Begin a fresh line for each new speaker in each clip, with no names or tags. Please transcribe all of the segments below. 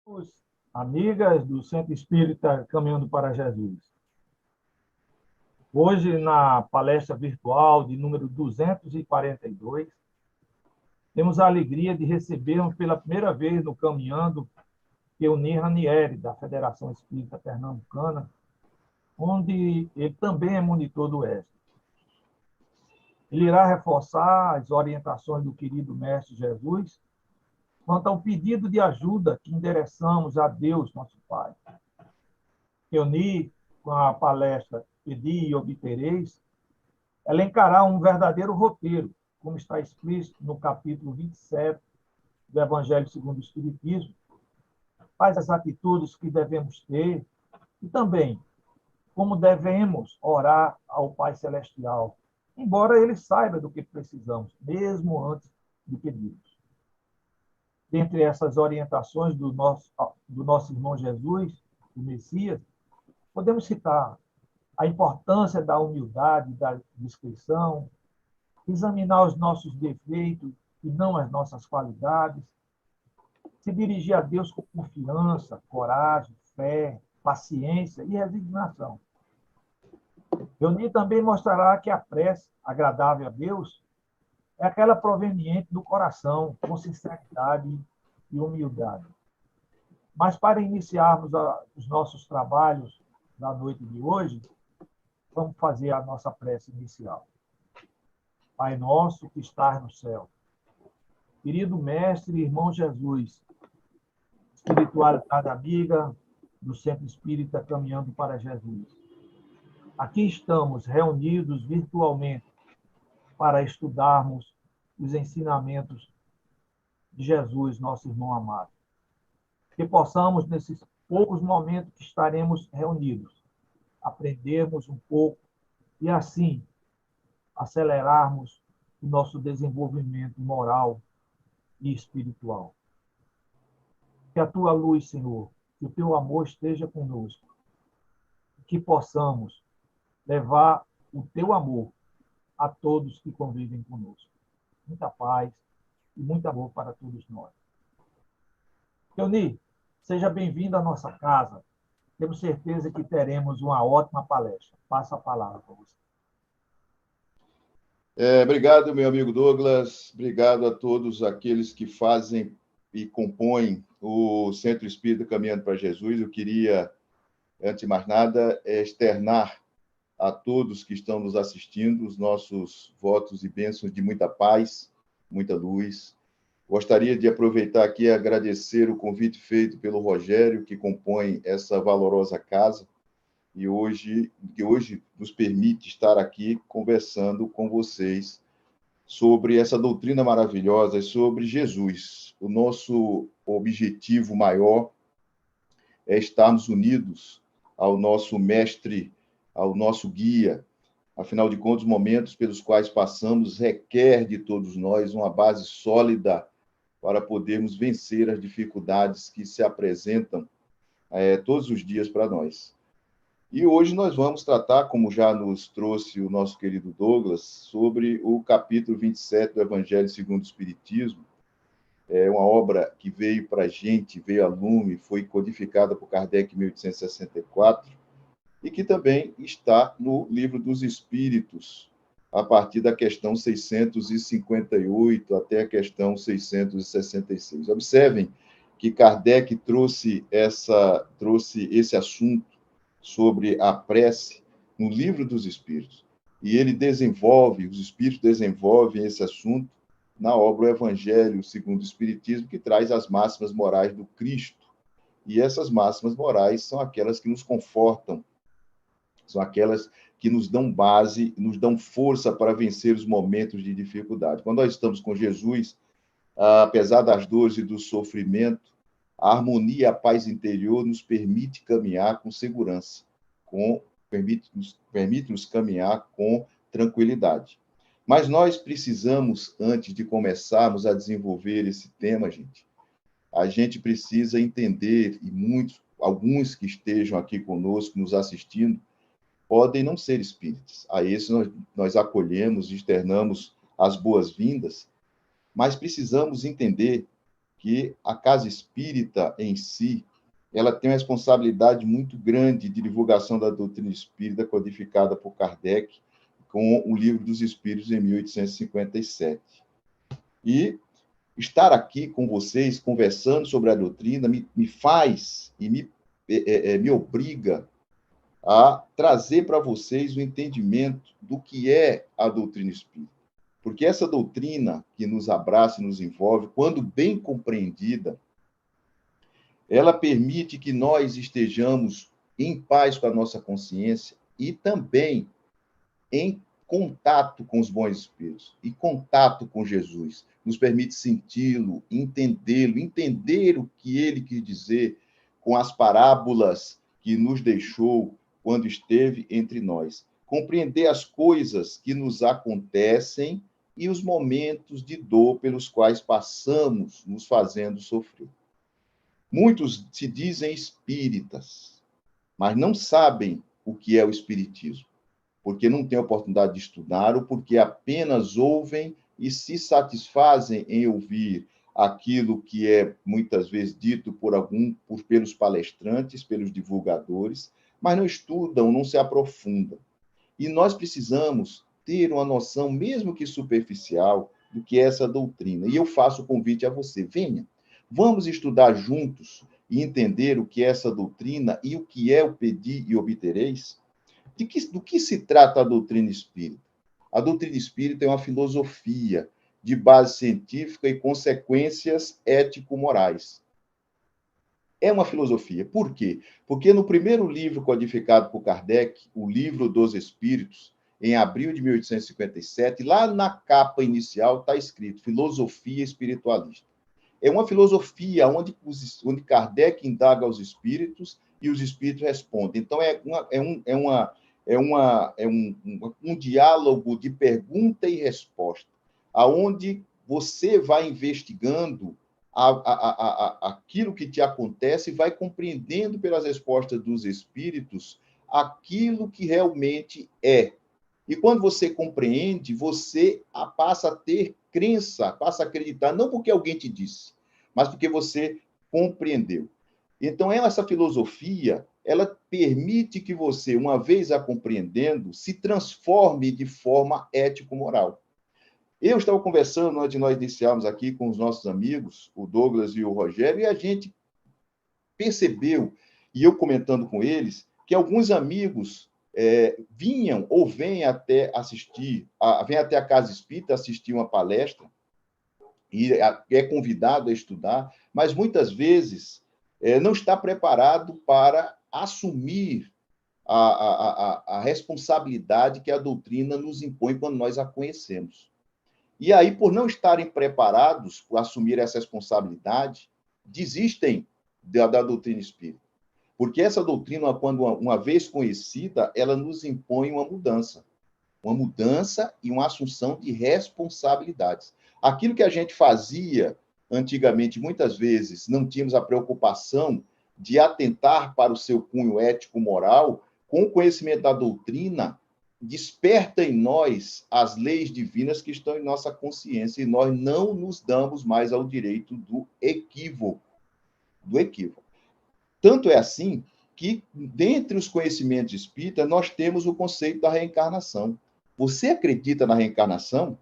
Os amigas do Centro Espírita Caminhando para Jesus. Hoje, na palestra virtual de número 242, temos a alegria de recebermos pela primeira vez no Caminhando Eunir Ranieri, da Federação Espírita Pernambucana, onde ele também é monitor do ESP. Ele irá reforçar as orientações do querido Mestre Jesus quanto ao pedido de ajuda que endereçamos a Deus, nosso Pai. Eunir, com a palestra Pedi e Obtereis, elencará um verdadeiro roteiro, como está explícito no capítulo 27 do Evangelho segundo o Espiritismo, quais as atitudes que devemos ter e também como devemos orar ao Pai Celestial, embora ele saiba do que precisamos, mesmo antes de pedirmos. Dentre essas orientações do nosso irmão Jesus, o Messias, podemos citar a importância da humildade, da discrição, examinar os nossos defeitos e não as nossas qualidades, se dirigir a Deus com confiança, coragem, fé, paciência e resignação. Eunir também mostrará que a prece agradável a Deus é aquela proveniente do coração, com sinceridade e humildade. Mas para iniciarmos os nossos trabalhos na noite de hoje, vamos fazer a nossa prece inicial. Pai nosso que estás no céu, querido Mestre e irmão Jesus, espiritualidade amiga do Centro Espírita Caminhando para Jesus. Aqui estamos reunidos virtualmente para estudarmos os ensinamentos de Jesus, nosso irmão amado. Que possamos, nesses poucos momentos que estaremos reunidos, aprendermos um pouco e, assim, acelerarmos o nosso desenvolvimento moral e espiritual. Que a tua luz, Senhor, que o teu amor esteja conosco, que possamos levar o teu amor a todos que convivem conosco. Muita paz e muito amor para todos nós. Eunir, seja bem-vindo à nossa casa. Temos certeza que teremos uma ótima palestra. Passa a palavra para você.
Obrigado, meu amigo Douglas. Obrigado a todos aqueles que fazem e compõem o Centro Espírita Caminhando para Jesus. Eu queria, antes de mais nada, externar a todos que estão nos assistindo os nossos votos e bênçãos de muita paz, muita luz. Gostaria de aproveitar aqui e agradecer o convite feito pelo Rogério, que compõe essa valorosa casa, e que hoje nos permite estar aqui conversando com vocês sobre essa doutrina maravilhosa, sobre Jesus. O nosso objetivo maior é estarmos unidos ao nosso mestre, ao nosso guia. Afinal de contas, os momentos pelos quais passamos requer de todos nós uma base sólida para podermos vencer as dificuldades que se apresentam todos os dias para nós. E hoje nós vamos tratar, como já nos trouxe o nosso querido Douglas, sobre o capítulo 27 do Evangelho segundo o Espiritismo. É uma obra que veio para a gente, veio a lume, foi codificada por Kardec em 1864, e que também está no Livro dos Espíritos, a partir da questão 658 até a questão 666. Observem que Kardec trouxe esse assunto sobre a prece no Livro dos Espíritos. E os Espíritos desenvolvem esse assunto na obra O Evangelho segundo o Espiritismo, que traz as máximas morais do Cristo. E essas máximas morais são aquelas que nos confortam, são aquelas que nos dão base, nos dão força para vencer os momentos de dificuldade. Quando nós estamos com Jesus, apesar das dores e do sofrimento, a harmonia e a paz interior nos permite caminhar com segurança, permite-nos caminhar com tranquilidade. Mas nós precisamos, antes de começarmos a desenvolver esse tema, a gente precisa entender, e alguns que estejam aqui conosco, nos assistindo, podem não ser espíritas. A esses nós acolhemos, externamos as boas-vindas, mas precisamos entender que a casa espírita em si, ela tem uma responsabilidade muito grande de divulgação da doutrina espírita codificada por Kardec com o Livro dos Espíritos em 1857. E estar aqui com vocês, conversando sobre a doutrina, me faz e me obriga a trazer para vocês o entendimento do que é a doutrina espírita. Porque essa doutrina que nos abraça e nos envolve, quando bem compreendida, ela permite que nós estejamos em paz com a nossa consciência e também em contato com os bons espíritos e contato com Jesus. Nos permite senti-lo, entendê-lo, entender o que ele quis dizer com as parábolas que nos deixou quando esteve entre nós. Compreender as coisas que nos acontecem e os momentos de dor pelos quais passamos, nos fazendo sofrer. Muitos se dizem espíritas, mas não sabem o que é o espiritismo, porque não têm oportunidade de estudar ou porque apenas ouvem e se satisfazem em ouvir aquilo que é muitas vezes dito pelos palestrantes, pelos divulgadores, mas não estudam, não se aprofundam. E nós precisamos ter uma noção, mesmo que superficial, do que é essa doutrina. E eu faço o convite a você, venha, vamos estudar juntos e entender o que é essa doutrina e o que é o pedir e obtereis. Do que se trata a doutrina espírita? A doutrina espírita é uma filosofia de base científica e consequências ético-morais. É uma filosofia. Por quê? Porque no primeiro livro codificado por Kardec, o Livro dos Espíritos, em abril de 1857, lá na capa inicial está escrito Filosofia Espiritualista. É uma filosofia onde Kardec indaga aos espíritos e os espíritos respondem. Então, um diálogo de pergunta e resposta, aonde você vai investigando aquilo que te acontece e vai compreendendo pelas respostas dos espíritos aquilo que realmente é. E quando você compreende, você passa a ter crença, passa a acreditar, não porque alguém te disse, mas porque você compreendeu. Então, essa filosofia, ela permite que você, uma vez a compreendendo, se transforme de forma ético-moral. Eu estava conversando, antes de nós iniciarmos aqui com os nossos amigos, o Douglas e o Rogério, e a gente percebeu, e eu comentando com eles, que alguns amigos vinham ou vêm até a Casa Espírita assistir uma palestra, e é convidado a estudar, mas muitas vezes não está preparado para assumir a responsabilidade que a doutrina nos impõe quando nós a conhecemos. E aí, por não estarem preparados para assumir essa responsabilidade, desistem da doutrina espírita. Porque essa doutrina, quando uma vez conhecida, ela nos impõe uma mudança e uma assunção de responsabilidades. Aquilo que a gente fazia antigamente, muitas vezes, não tínhamos a preocupação de atentar para o seu cunho ético-moral, com o conhecimento da doutrina, desperta em nós as leis divinas que estão em nossa consciência, e nós não nos damos mais ao direito do equívoco. Tanto é assim que, dentre os conhecimentos espíritas, nós temos o conceito da reencarnação. Você acredita na reencarnação?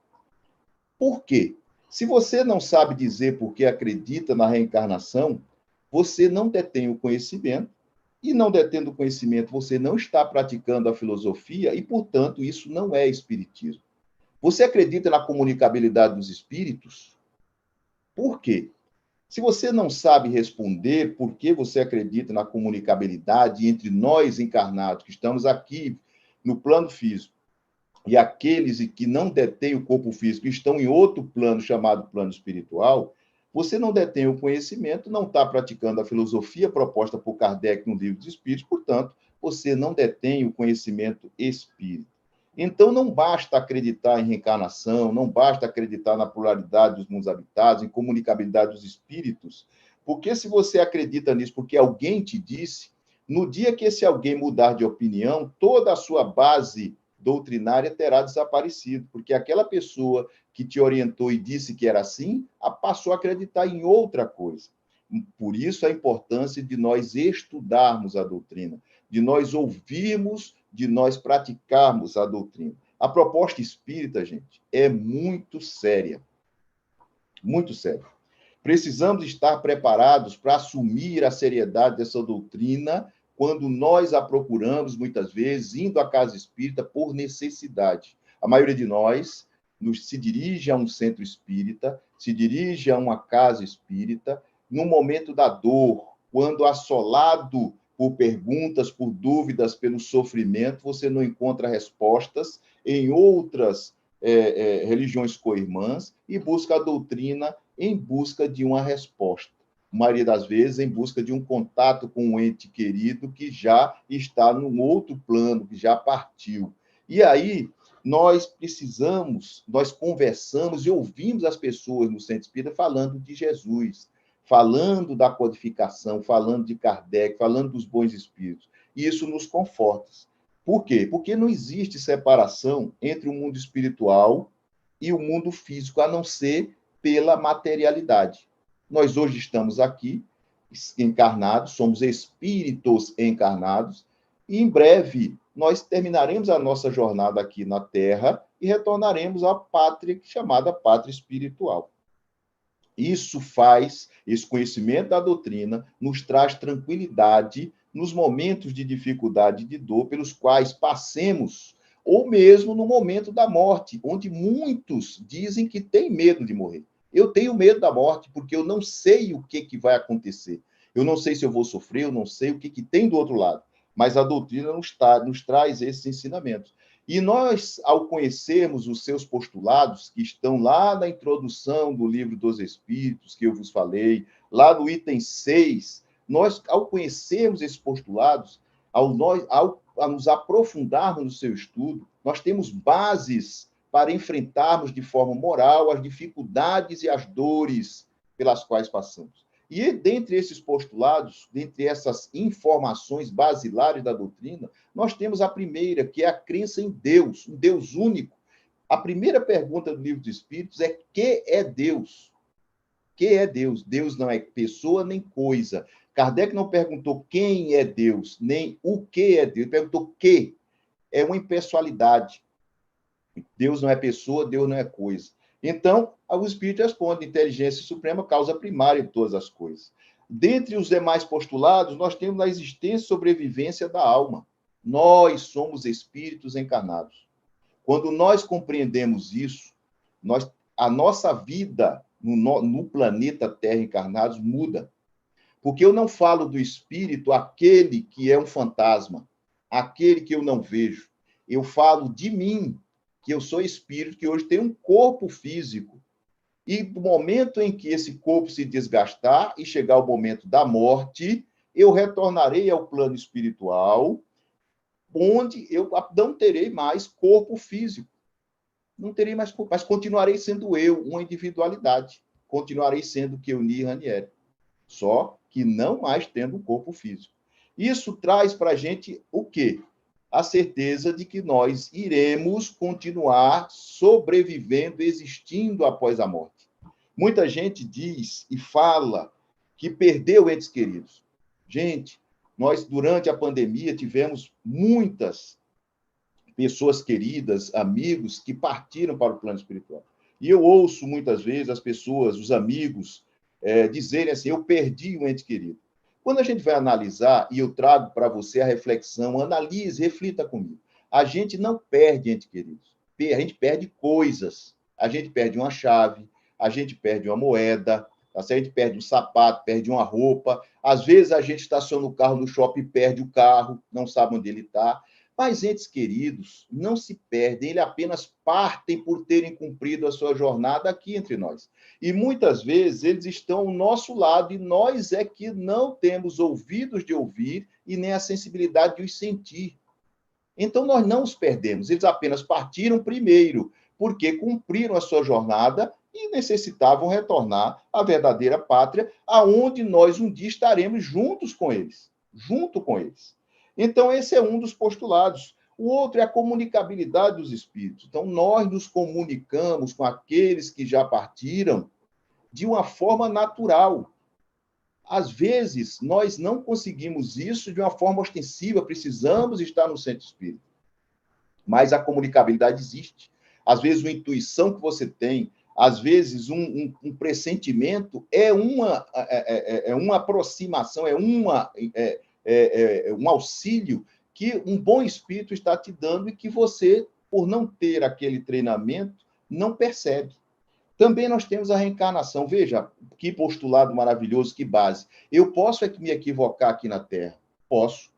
Por quê? Se você não sabe dizer por que acredita na reencarnação, você não detém o conhecimento, e não detendo o conhecimento, você não está praticando a filosofia, e, portanto, isso não é espiritismo. Você acredita na comunicabilidade dos espíritos? Por quê? Se você não sabe responder por que você acredita na comunicabilidade entre nós encarnados, que estamos aqui no plano físico, e aqueles que não detêm o corpo físico estão em outro plano chamado plano espiritual, você não detém o conhecimento, não está praticando a filosofia proposta por Kardec no Livro dos Espíritos, portanto, você não detém o conhecimento espírita. Então, não basta acreditar em reencarnação, não basta acreditar na pluralidade dos mundos habitados, em comunicabilidade dos espíritos, porque se você acredita nisso porque alguém te disse, no dia que esse alguém mudar de opinião, toda a sua base doutrinária terá desaparecido, porque aquela pessoa que te orientou e disse que era assim, passou a acreditar em outra coisa. Por isso a importância de nós estudarmos a doutrina, de nós ouvirmos, de nós praticarmos a doutrina. A proposta espírita, gente, é muito séria. Muito séria. Precisamos estar preparados para assumir a seriedade dessa doutrina quando nós a procuramos, muitas vezes, indo à casa espírita por necessidade. A maioria de nós se dirige a um centro espírita, se dirige a uma casa espírita, no momento da dor, quando assolado por perguntas, por dúvidas, pelo sofrimento, você não encontra respostas em outras religiões co-irmãs e busca a doutrina em busca de uma resposta. A maioria das vezes, em busca de um contato com um ente querido que já está num outro plano, que já partiu. E aí, nós conversamos e ouvimos as pessoas no centro espírita falando de Jesus, falando da codificação, falando de Kardec, falando dos bons espíritos. E isso nos conforta. Por quê? Porque não existe separação entre o mundo espiritual e o mundo físico, a não ser pela materialidade. Nós hoje estamos aqui, encarnados, somos espíritos encarnados, e em breve nós terminaremos a nossa jornada aqui na Terra e retornaremos à pátria chamada pátria espiritual. Esse conhecimento da doutrina nos traz tranquilidade nos momentos de dificuldade e de dor pelos quais passemos, ou mesmo no momento da morte, onde muitos dizem que têm medo de morrer. Eu tenho medo da morte porque eu não sei o que vai acontecer. Eu não sei se eu vou sofrer, eu não sei o que tem do outro lado. Mas a doutrina nos traz esses ensinamentos. E nós, ao conhecermos os seus postulados, que estão lá na introdução do Livro dos Espíritos, que eu vos falei, lá no item 6, nós, ao conhecermos esses postulados, ao nos aprofundarmos no seu estudo, nós temos bases para enfrentarmos de forma moral as dificuldades e as dores pelas quais passamos. E dentre esses postulados, dentre essas informações basilares da doutrina, nós temos a primeira, que é a crença em Deus, um Deus único. A primeira pergunta do Livro dos Espíritos é: que é Deus? Que é Deus? Deus não é pessoa nem coisa. Kardec não perguntou quem é Deus, nem o que é Deus. Ele perguntou que. É uma impessoalidade. Deus não é pessoa, Deus não é coisa. Então, o Espírito responde: inteligência suprema, causa primária de todas as coisas. Dentre os demais postulados, nós temos a existência e sobrevivência da alma. Nós somos espíritos encarnados. Quando nós compreendemos isso, a nossa vida no planeta Terra encarnados muda. Porque eu não falo do espírito, aquele que é um fantasma, aquele que eu não vejo. Eu falo de mim, que eu sou espírito, que hoje tem um corpo físico. E no momento em que esse corpo se desgastar e chegar o momento da morte, eu retornarei ao plano espiritual, onde eu não terei mais corpo físico. Não terei mais corpo, mas continuarei sendo eu, uma individualidade. Continuarei sendo Keuni Ranieri. Só que não mais tendo um corpo físico. Isso traz para a gente o quê? A certeza de que nós iremos continuar sobrevivendo, existindo após a morte. Muita gente diz e fala que perdeu entes queridos. Gente, nós, durante a pandemia, tivemos muitas pessoas queridas, amigos, que partiram para o plano espiritual. E eu ouço, muitas vezes, as pessoas, os amigos, dizerem assim: eu perdi um ente querido. Quando a gente vai analisar, e eu trago para você a reflexão, analise, reflita comigo. A gente não perde ente queridos. A gente perde coisas. A gente perde uma chave, a gente perde uma moeda, a gente perde um sapato, perde uma roupa. Às vezes a gente estaciona o carro no shopping e perde o carro, não sabe onde ele está. Mas entes queridos não se perdem, eles apenas partem por terem cumprido a sua jornada aqui entre nós. E muitas vezes eles estão ao nosso lado e nós é que não temos ouvidos de ouvir e nem a sensibilidade de os sentir. Então nós não os perdemos, eles apenas partiram primeiro, porque cumpriram a sua jornada e necessitavam retornar à verdadeira pátria, aonde nós um dia estaremos juntos com eles, junto com eles. Então, esse é um dos postulados. O outro é a comunicabilidade dos espíritos. Então, nós nos comunicamos com aqueles que já partiram de uma forma natural. Às vezes, nós não conseguimos isso de uma forma ostensiva, precisamos estar no centro espírita. Mas a comunicabilidade existe. Às vezes, uma intuição que você tem, às vezes, um pressentimento é uma aproximação, um auxílio que um bom espírito está te dando e que você, por não ter aquele treinamento, não percebe. Também nós temos a reencarnação. Veja, que postulado maravilhoso, que base. Eu posso me equivocar aqui na Terra? Posso.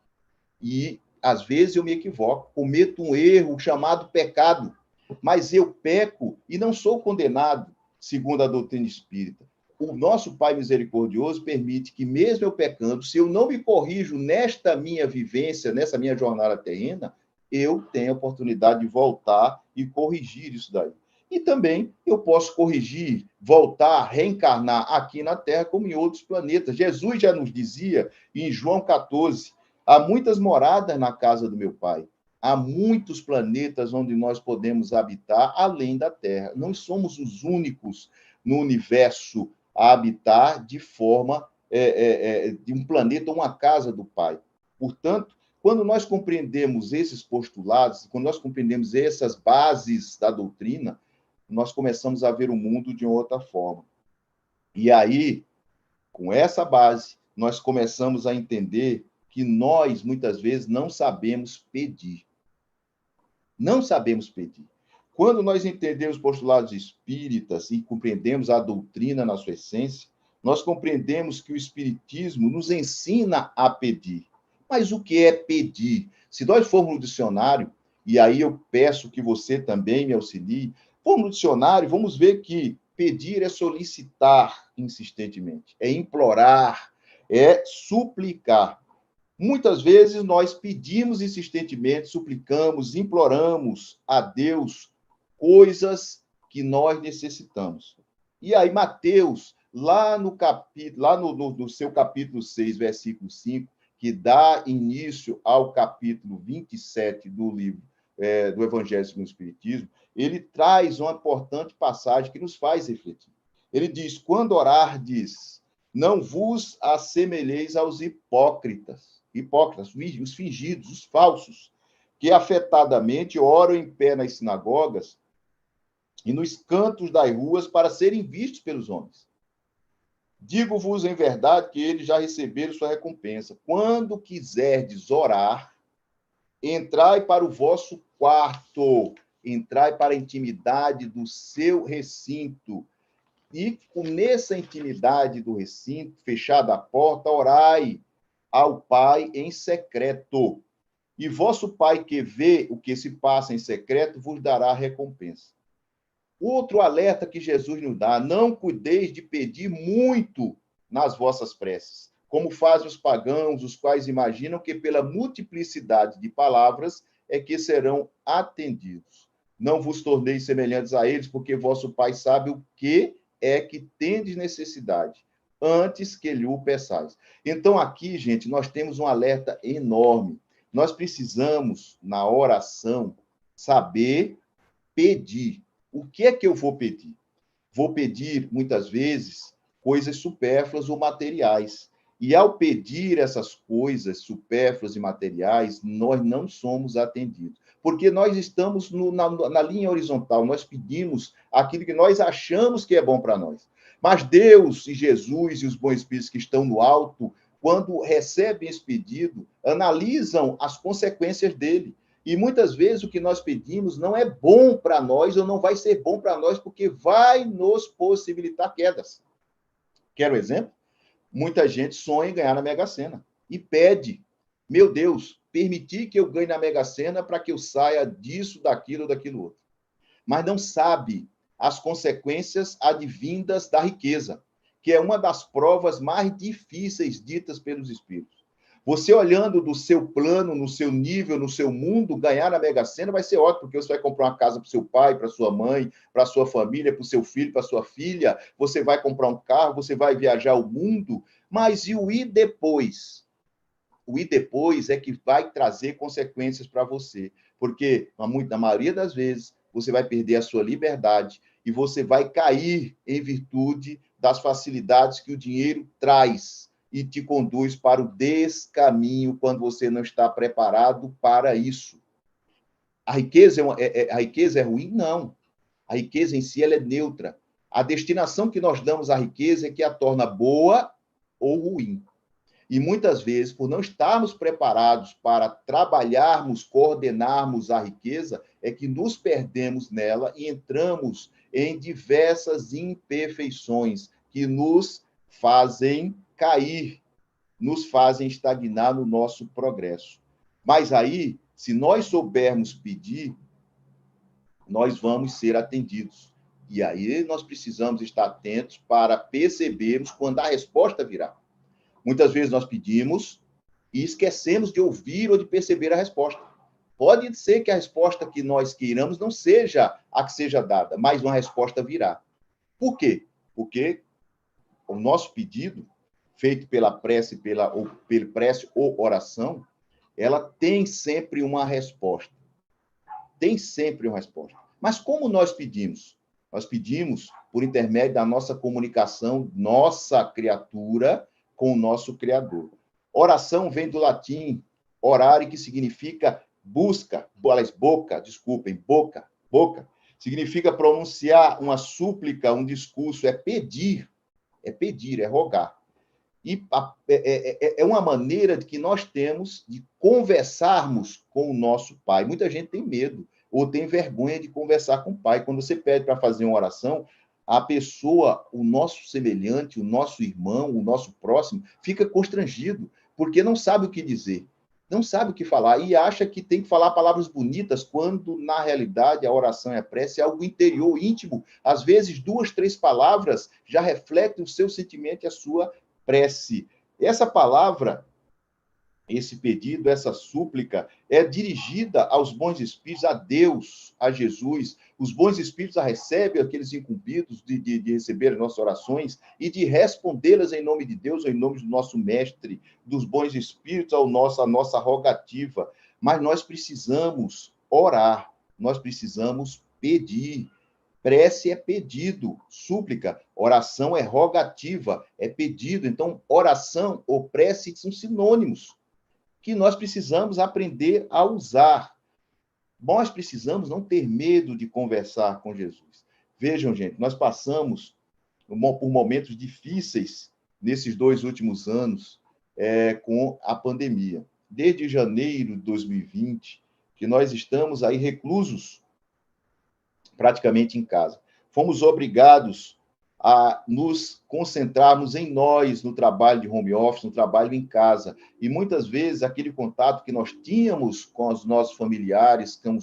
E, às vezes, eu me equivoco, cometo um erro chamado pecado. Mas eu peco e não sou condenado, segundo a doutrina espírita. O nosso Pai misericordioso permite que, mesmo eu pecando, se eu não me corrijo nesta minha vivência, nessa minha jornada terrena, eu tenho a oportunidade de voltar e corrigir isso daí. E também eu posso corrigir, voltar, reencarnar aqui na Terra como em outros planetas. Jesus já nos dizia, em João 14, há muitas moradas na casa do meu Pai. Há muitos planetas onde nós podemos habitar além da Terra. Não somos os únicos no universo a habitar de forma de um planeta ou uma casa do Pai. Portanto, quando nós compreendemos esses postulados, quando nós compreendemos essas bases da doutrina, nós começamos a ver o mundo de outra forma. E aí, com essa base, nós começamos a entender que nós, muitas vezes, não sabemos pedir. Não sabemos pedir. Quando nós entendemos postulados espíritas e compreendemos a doutrina na sua essência, nós compreendemos que o espiritismo nos ensina a pedir. Mas o que é pedir? Se nós formos no dicionário, e aí eu peço que você também me auxilie, formos no dicionário, vamos ver que pedir é solicitar insistentemente, é implorar, é suplicar. Muitas vezes nós pedimos insistentemente, suplicamos, imploramos a Deus coisas que nós necessitamos. E aí Mateus, lá no seu capítulo 6, versículo 5, que dá início ao capítulo 27 do livro do Evangelho segundo o Espiritismo, ele traz uma importante passagem que nos faz refletir. Ele diz, quando orardes, não vos assemelheis aos hipócritas, os fingidos, os falsos, que afetadamente oram em pé nas sinagogas e nos cantos das ruas para serem vistos pelos homens. Digo-vos em verdade que eles já receberam sua recompensa. Quando quiserdes orar, entrai para o vosso quarto, entrai para a intimidade do seu recinto, e nessa intimidade do recinto, fechada a porta, orai ao Pai em secreto. E vosso Pai que vê o que se passa em secreto vos dará recompensa. Outro alerta que Jesus nos dá, não cuideis de pedir muito nas vossas preces, como fazem os pagãos, os quais imaginam que pela multiplicidade de palavras é que serão atendidos. Não vos torneis semelhantes a eles, porque vosso Pai sabe o que é que tendes necessidade, antes que lhe o peçais. Então, aqui, gente, nós temos um alerta enorme. Nós precisamos, na oração, saber pedir. O que é que eu vou pedir? Vou pedir, muitas vezes, coisas supérfluas ou materiais. E, ao pedir essas coisas supérfluas e materiais, nós não somos atendidos. Porque nós estamos na linha horizontal, nós pedimos aquilo que nós achamos que é bom para nós. Mas Deus e Jesus e os bons espíritos que estão no alto, quando recebem esse pedido, analisam as consequências dele. E muitas vezes o que nós pedimos não é bom para nós ou não vai ser bom para nós porque vai nos possibilitar quedas. Quer um exemplo? Muita gente sonha em ganhar na Mega Sena e pede, meu Deus, permitir que eu ganhe na Mega Sena para que eu saia disso, daquilo ou daquilo outro. Mas não sabe as consequências advindas da riqueza, que é uma das provas mais difíceis ditas pelos espíritos. Você olhando do seu plano, no seu nível, no seu mundo, ganhar na Mega Sena vai ser ótimo, porque você vai comprar uma casa para o seu pai, para sua mãe, para sua família, para o seu filho, para sua filha, você vai comprar um carro, você vai viajar o mundo, mas e o e depois? O e depois é que vai trazer consequências para você. porque na maioria das vezes você vai perder a sua liberdade e você vai cair em virtude das facilidades que o dinheiro traz e te conduz para o descaminho quando você não está preparado para isso. A riqueza é ruim? Não. A riqueza em si ela é neutra. A destinação que nós damos à riqueza é que a torna boa ou ruim. E muitas vezes, por não estarmos preparados para trabalharmos, coordenarmos a riqueza, é que nos perdemos nela e entramos em diversas imperfeições que nos fazem cair, nos fazem estagnar no nosso progresso. Mas aí, se nós soubermos pedir, nós vamos ser atendidos. E aí nós precisamos estar atentos para percebermos quando a resposta virá. Muitas vezes nós pedimos e esquecemos de ouvir ou de perceber a resposta. Pode ser que a resposta que nós queiramos não seja a que seja dada, mas uma resposta virá. Por quê? Porque o nosso pedido, feito pela prece, pela prece ou oração, ela tem sempre uma resposta. Tem sempre uma resposta. Mas como nós pedimos? Nós pedimos por intermédio da nossa comunicação, nossa criatura, com o nosso Criador. Oração vem do latim orare, que significa busca, boca. Significa pronunciar uma súplica, um discurso, é pedir, é rogar. E é uma maneira que nós temos de conversarmos com o nosso Pai. Muita gente tem medo ou tem vergonha de conversar com o Pai. Quando você pede para fazer uma oração, a pessoa, o nosso semelhante, o nosso irmão, o nosso próximo, fica constrangido, porque não sabe o que dizer, não sabe o que falar, e acha que tem que falar palavras bonitas, quando, na realidade, a oração e a prece é algo interior, íntimo. Às vezes, 2, 3 palavras já refletem o seu sentimento e a sua prece. Essa palavra, esse pedido, essa súplica, é dirigida aos bons espíritos, a Deus, a Jesus. Os bons espíritos a recebem aqueles incumbidos de receber as nossas orações e de respondê-las em nome de Deus, em nome do nosso mestre, dos bons espíritos, a nossa rogativa. Mas nós precisamos orar, nós precisamos pedir. Prece é pedido, súplica, oração é rogativa, é pedido. Então, oração ou prece são sinônimos que nós precisamos aprender a usar. Nós precisamos não ter medo de conversar com Jesus. Vejam, gente, nós passamos por momentos difíceis nesses 2 últimos anos com a pandemia. Desde janeiro de 2020, que nós estamos aí reclusos, praticamente em casa. Fomos obrigados a nos concentrarmos em nós, no trabalho de home office, no trabalho em casa. E muitas vezes aquele contato que nós tínhamos com os nossos familiares, são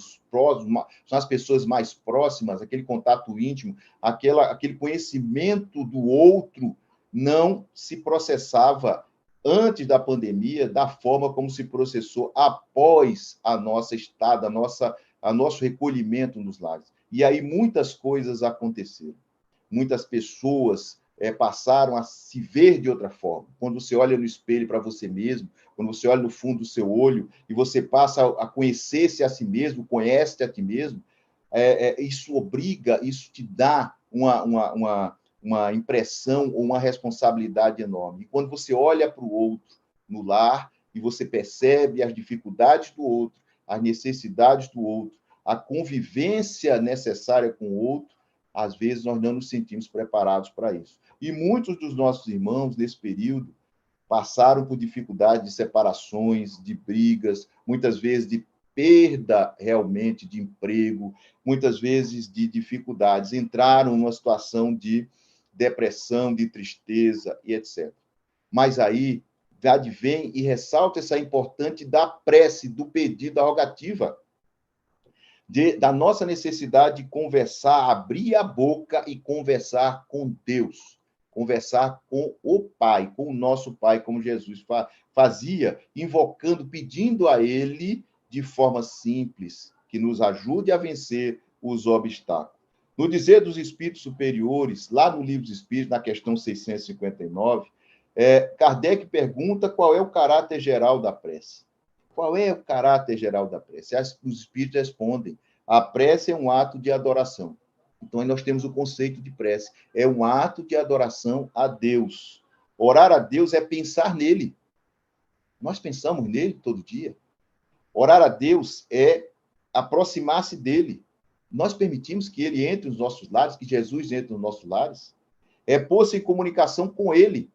as pessoas mais próximas, aquele contato íntimo, aquele conhecimento do outro, não se processava antes da pandemia da forma como se processou após a nossa estada, a nosso recolhimento nos lares. E aí muitas coisas aconteceram. Muitas pessoas passaram a se ver de outra forma. Quando você olha no espelho para você mesmo, quando você olha no fundo do seu olho e você passa a conhecer-se a si mesmo, conhece-te a ti mesmo, isso te dá uma impressão ou uma responsabilidade enorme. E quando você olha para o outro no lar e você percebe as dificuldades do outro, as necessidades do outro, a convivência necessária com o outro, às vezes nós não nos sentimos preparados para isso. E muitos dos nossos irmãos, nesse período, passaram por dificuldades de separações, de brigas, muitas vezes de perda realmente de emprego, muitas vezes de dificuldades, entraram numa situação de depressão, de tristeza e etc. Mas aí, advém e ressalta essa importante da prece, do pedido, da rogativa, da nossa necessidade de conversar, abrir a boca e conversar com Deus, conversar com o Pai, com o nosso Pai, como Jesus fazia, invocando, pedindo a Ele de forma simples, que nos ajude a vencer os obstáculos. No Dizer dos Espíritos Superiores, lá no Livro dos Espíritos, na questão 659, Kardec pergunta qual é o caráter geral da prece. Qual é o caráter geral da prece? Os espíritos respondem. A prece é um ato de adoração. Então, aí nós temos o conceito de prece. É um ato de adoração a Deus. Orar a Deus é pensar nele. Nós pensamos nele todo dia. Orar a Deus é aproximar-se dele. Nós permitimos que ele entre nos nossos lares, que Jesus entre nos nossos lares. É pôr-se em comunicação com ele.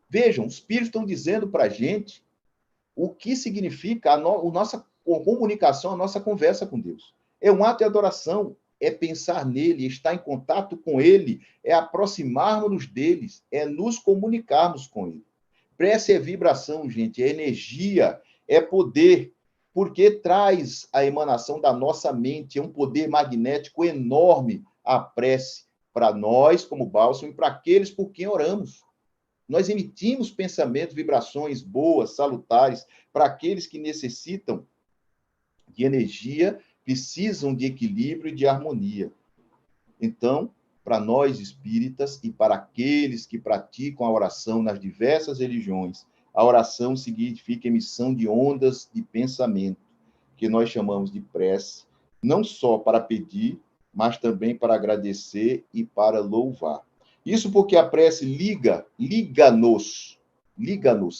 Vejam, os espíritos estão dizendo para a gente o que significa a nossa comunicação, a nossa conversa com Deus. É um ato de adoração, é pensar nele, estar em contato com ele, é aproximarmos-nos deles, é nos comunicarmos com ele. Prece é vibração, gente, é energia, é poder, porque traz a emanação da nossa mente, é um poder magnético enorme a prece para nós, como bálsamo, e para aqueles por quem oramos. Nós emitimos pensamentos, vibrações boas, salutares, para aqueles que necessitam de energia, precisam de equilíbrio e de harmonia. Então, para nós espíritas e para aqueles que praticam a oração nas diversas religiões, a oração significa emissão de ondas de pensamento, que nós chamamos de prece, não só para pedir, mas também para agradecer e para louvar. Isso porque a prece liga-nos,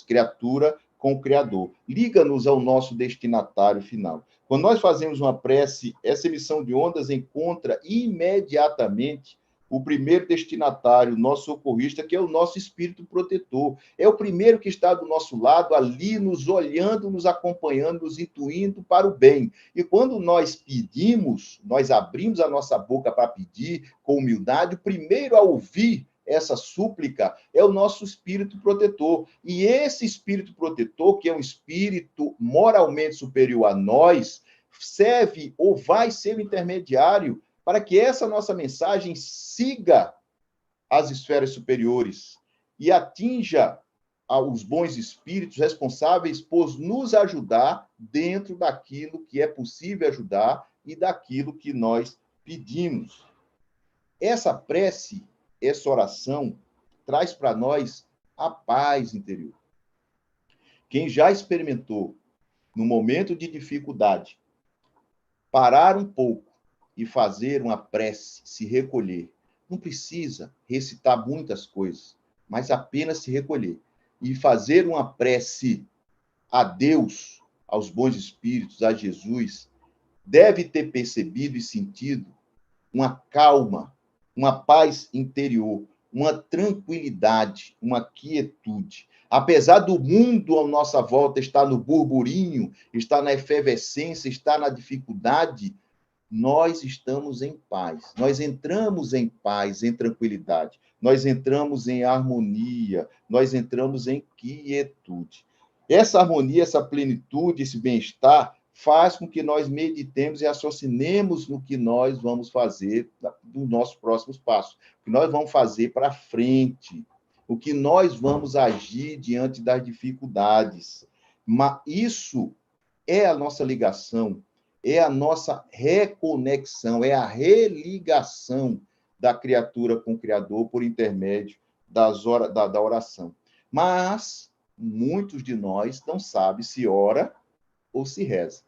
criatura com o Criador, liga-nos ao nosso destinatário final. Quando nós fazemos uma prece, essa emissão de ondas encontra imediatamente o primeiro destinatário, nosso socorrista, que é o nosso espírito protetor. É o primeiro que está do nosso lado, ali, nos olhando, nos acompanhando, nos intuindo para o bem. E quando nós pedimos, nós abrimos a nossa boca para pedir com humildade, o primeiro a ouvir essa súplica é o nosso espírito protetor. E esse espírito protetor, que é um espírito moralmente superior a nós, serve ou vai ser o intermediário para que essa nossa mensagem siga as esferas superiores e atinja os bons espíritos responsáveis por nos ajudar dentro daquilo que é possível ajudar e daquilo que nós pedimos. Essa prece, essa oração, traz para nós a paz interior. Quem já experimentou, no momento de dificuldade, parar um pouco e fazer uma prece, se recolher, não precisa recitar muitas coisas, mas apenas se recolher e fazer uma prece a Deus, aos bons espíritos, a Jesus, deve ter percebido e sentido uma calma, uma paz interior, uma tranquilidade, uma quietude. Apesar do mundo à nossa volta estar no burburinho, estar na efervescência, estar na dificuldade, nós estamos em paz. Nós entramos em paz, em tranquilidade. Nós entramos em harmonia, nós entramos em quietude. Essa harmonia, essa plenitude, esse bem-estar faz com que nós meditemos e raciocinemos no que nós vamos fazer dos nossos próximos passos, o que nós vamos fazer para frente, o que nós vamos agir diante das dificuldades. Mas isso é a nossa ligação, é a nossa reconexão, é a religação da criatura com o Criador por intermédio da oração. Mas muitos de nós não sabem se ora ou se reza.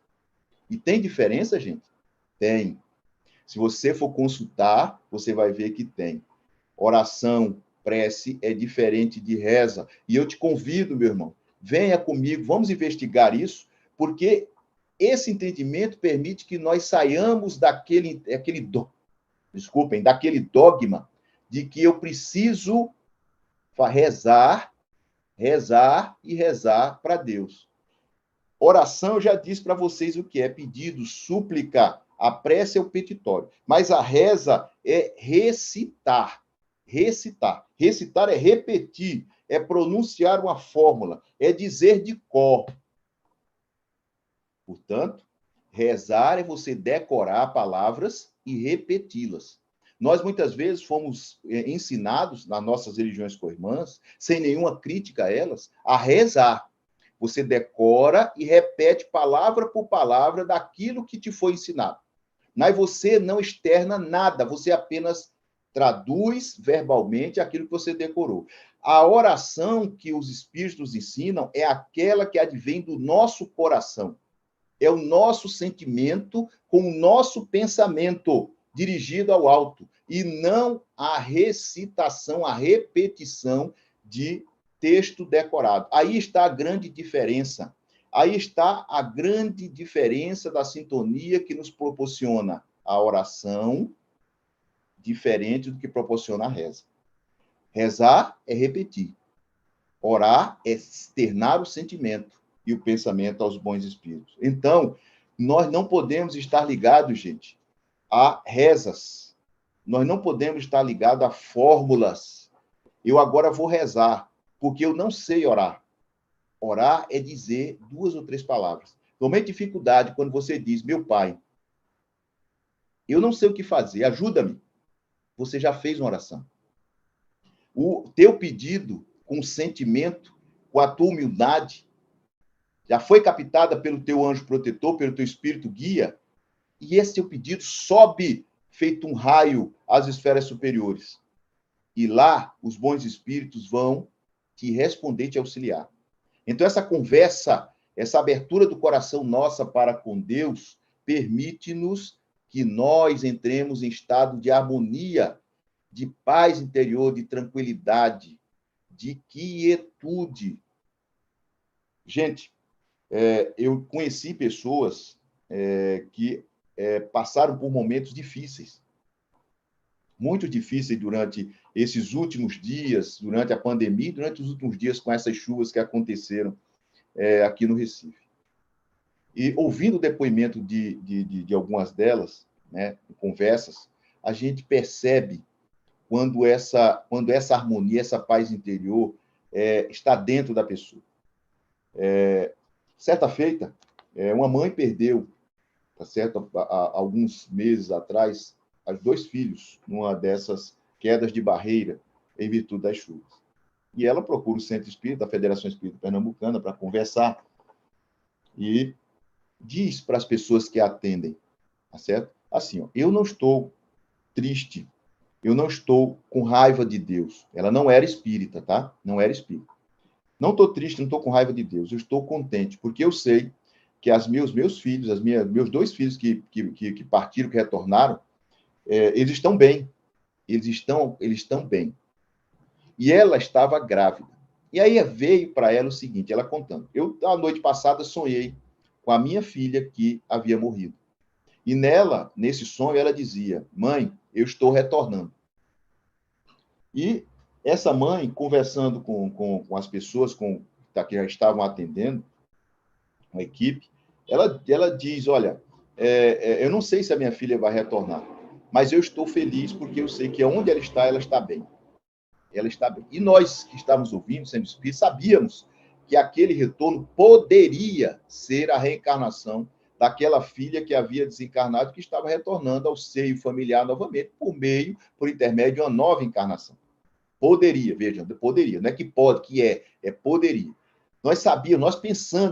E tem diferença, gente? Tem. Se você for consultar, você vai ver que tem. Oração, prece é diferente de reza. E eu te convido, meu irmão, venha comigo, vamos investigar isso, porque esse entendimento permite que nós saiamos daquele dogma de que eu preciso rezar e rezar para Deus. Oração, eu já disse para vocês o que é: pedido, súplica. A prece é o petitório. Mas a reza é recitar. Recitar é repetir, é pronunciar uma fórmula, é dizer de cor. Portanto, rezar é você decorar palavras e repeti-las. Nós, muitas vezes, fomos ensinados, nas nossas religiões co-irmãs, sem nenhuma crítica a elas, a rezar. Você decora e repete palavra por palavra daquilo que te foi ensinado. Mas você não externa nada, você apenas traduz verbalmente aquilo que você decorou. A oração que os Espíritos ensinam é aquela que advém do nosso coração. É o nosso sentimento com o nosso pensamento dirigido ao alto, e não a recitação, a repetição de texto decorado. Aí está a grande diferença. Aí está a grande diferença da sintonia que nos proporciona a oração, diferente do que proporciona a reza. Rezar é repetir. Orar é externar o sentimento e o pensamento aos bons espíritos. Então, nós não podemos estar ligados, gente, a rezas. Nós não podemos estar ligados a fórmulas. Eu agora vou rezar, porque eu não sei orar. Orar é dizer 2 ou 3 palavras. Normalmente, dificuldade quando você diz, meu pai, eu não sei o que fazer, ajuda-me. Você já fez uma oração. O teu pedido, com sentimento, com a tua humildade, já foi captada pelo teu anjo protetor, pelo teu espírito guia, e esse teu pedido sobe feito um raio às esferas superiores. E lá, os bons espíritos vão te responder, te auxiliar. Então, essa conversa, essa abertura do coração nossa para com Deus, permite-nos que nós entremos em estado de harmonia, de paz interior, de tranquilidade, de quietude. Gente, eu conheci pessoas que passaram por momentos difíceis, muito difíceis durante esses últimos dias, durante a pandemia, durante os últimos dias com essas chuvas que aconteceram aqui no Recife. E ouvindo o depoimento de algumas delas, né, conversas, a gente percebe quando essa harmonia, essa paz interior está dentro da pessoa. Certa feita, uma mãe perdeu, tá certo, há alguns meses atrás, os 2 filhos, numa dessas quedas de barreira, em virtude das chuvas. E ela procura o Centro Espírita, da Federação Espírita Pernambucana, para conversar, e diz para as pessoas que a atendem, tá certo? Assim, ó, eu não estou triste, eu não estou com raiva de Deus. Ela não era espírita, tá? Não era espírita. Não estou triste, não estou com raiva de Deus. Eu estou contente, porque eu sei que meus filhos, meus 2 filhos que partiram, que retornaram, eles estão bem. Eles estão bem. E ela estava grávida. E aí veio para ela o seguinte, ela contando. Eu, a noite passada, sonhei com a minha filha que havia morrido. E nesse sonho, ela dizia, mãe, eu estou retornando. E essa mãe, conversando com as pessoas que já estavam atendendo, a equipe, ela diz, olha, eu não sei se a minha filha vai retornar, mas eu estou feliz porque eu sei que onde ela está bem. Ela está bem. E nós que estávamos ouvindo, sendo espírito, sabíamos que aquele retorno poderia ser a reencarnação daquela filha que havia desencarnado, que estava retornando ao seio familiar novamente, por intermédio de uma nova encarnação. Poderia, veja, poderia. Não é que pode, que é poderia. Nós sabíamos,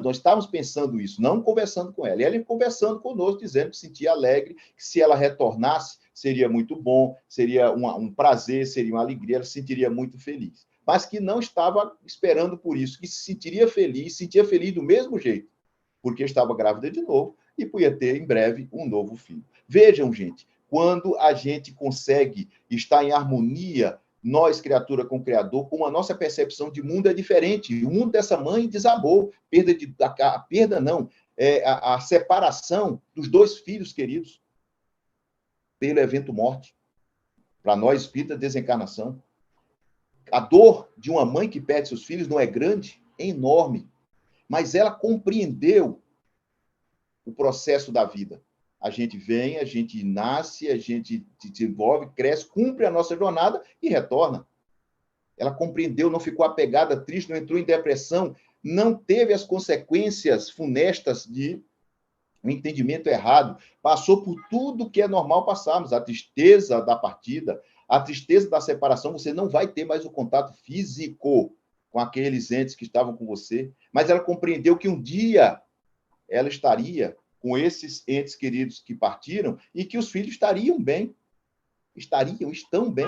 nós estávamos pensando isso, não conversando com ela. E ela conversando conosco, dizendo que sentia alegre, que se ela retornasse, seria muito bom, seria um prazer, seria uma alegria, ela se sentiria muito feliz. Mas que não estava esperando por isso, que se sentia feliz do mesmo jeito, porque estava grávida de novo e podia ter, em breve, um novo filho. Vejam, gente, quando a gente consegue estar em harmonia, nós, criatura com o Criador, como a nossa percepção de mundo é diferente. O mundo dessa mãe desabou. A separação dos 2 filhos queridos pelo evento morte. Para nós, espírita, desencarnação. A dor de uma mãe que perde seus filhos não é grande, é enorme. Mas ela compreendeu o processo da vida. A gente vem, a gente nasce, a gente se desenvolve, cresce, cumpre a nossa jornada e retorna. Ela compreendeu, não ficou apegada, triste, não entrou em depressão, não teve as consequências funestas de um entendimento errado. Passou por tudo que é normal passarmos, a tristeza da partida, a tristeza da separação. Você não vai ter mais o contato físico com aqueles entes que estavam com você, mas ela compreendeu que um dia ela estaria com esses entes queridos que partiram e que os filhos estariam bem. estão bem.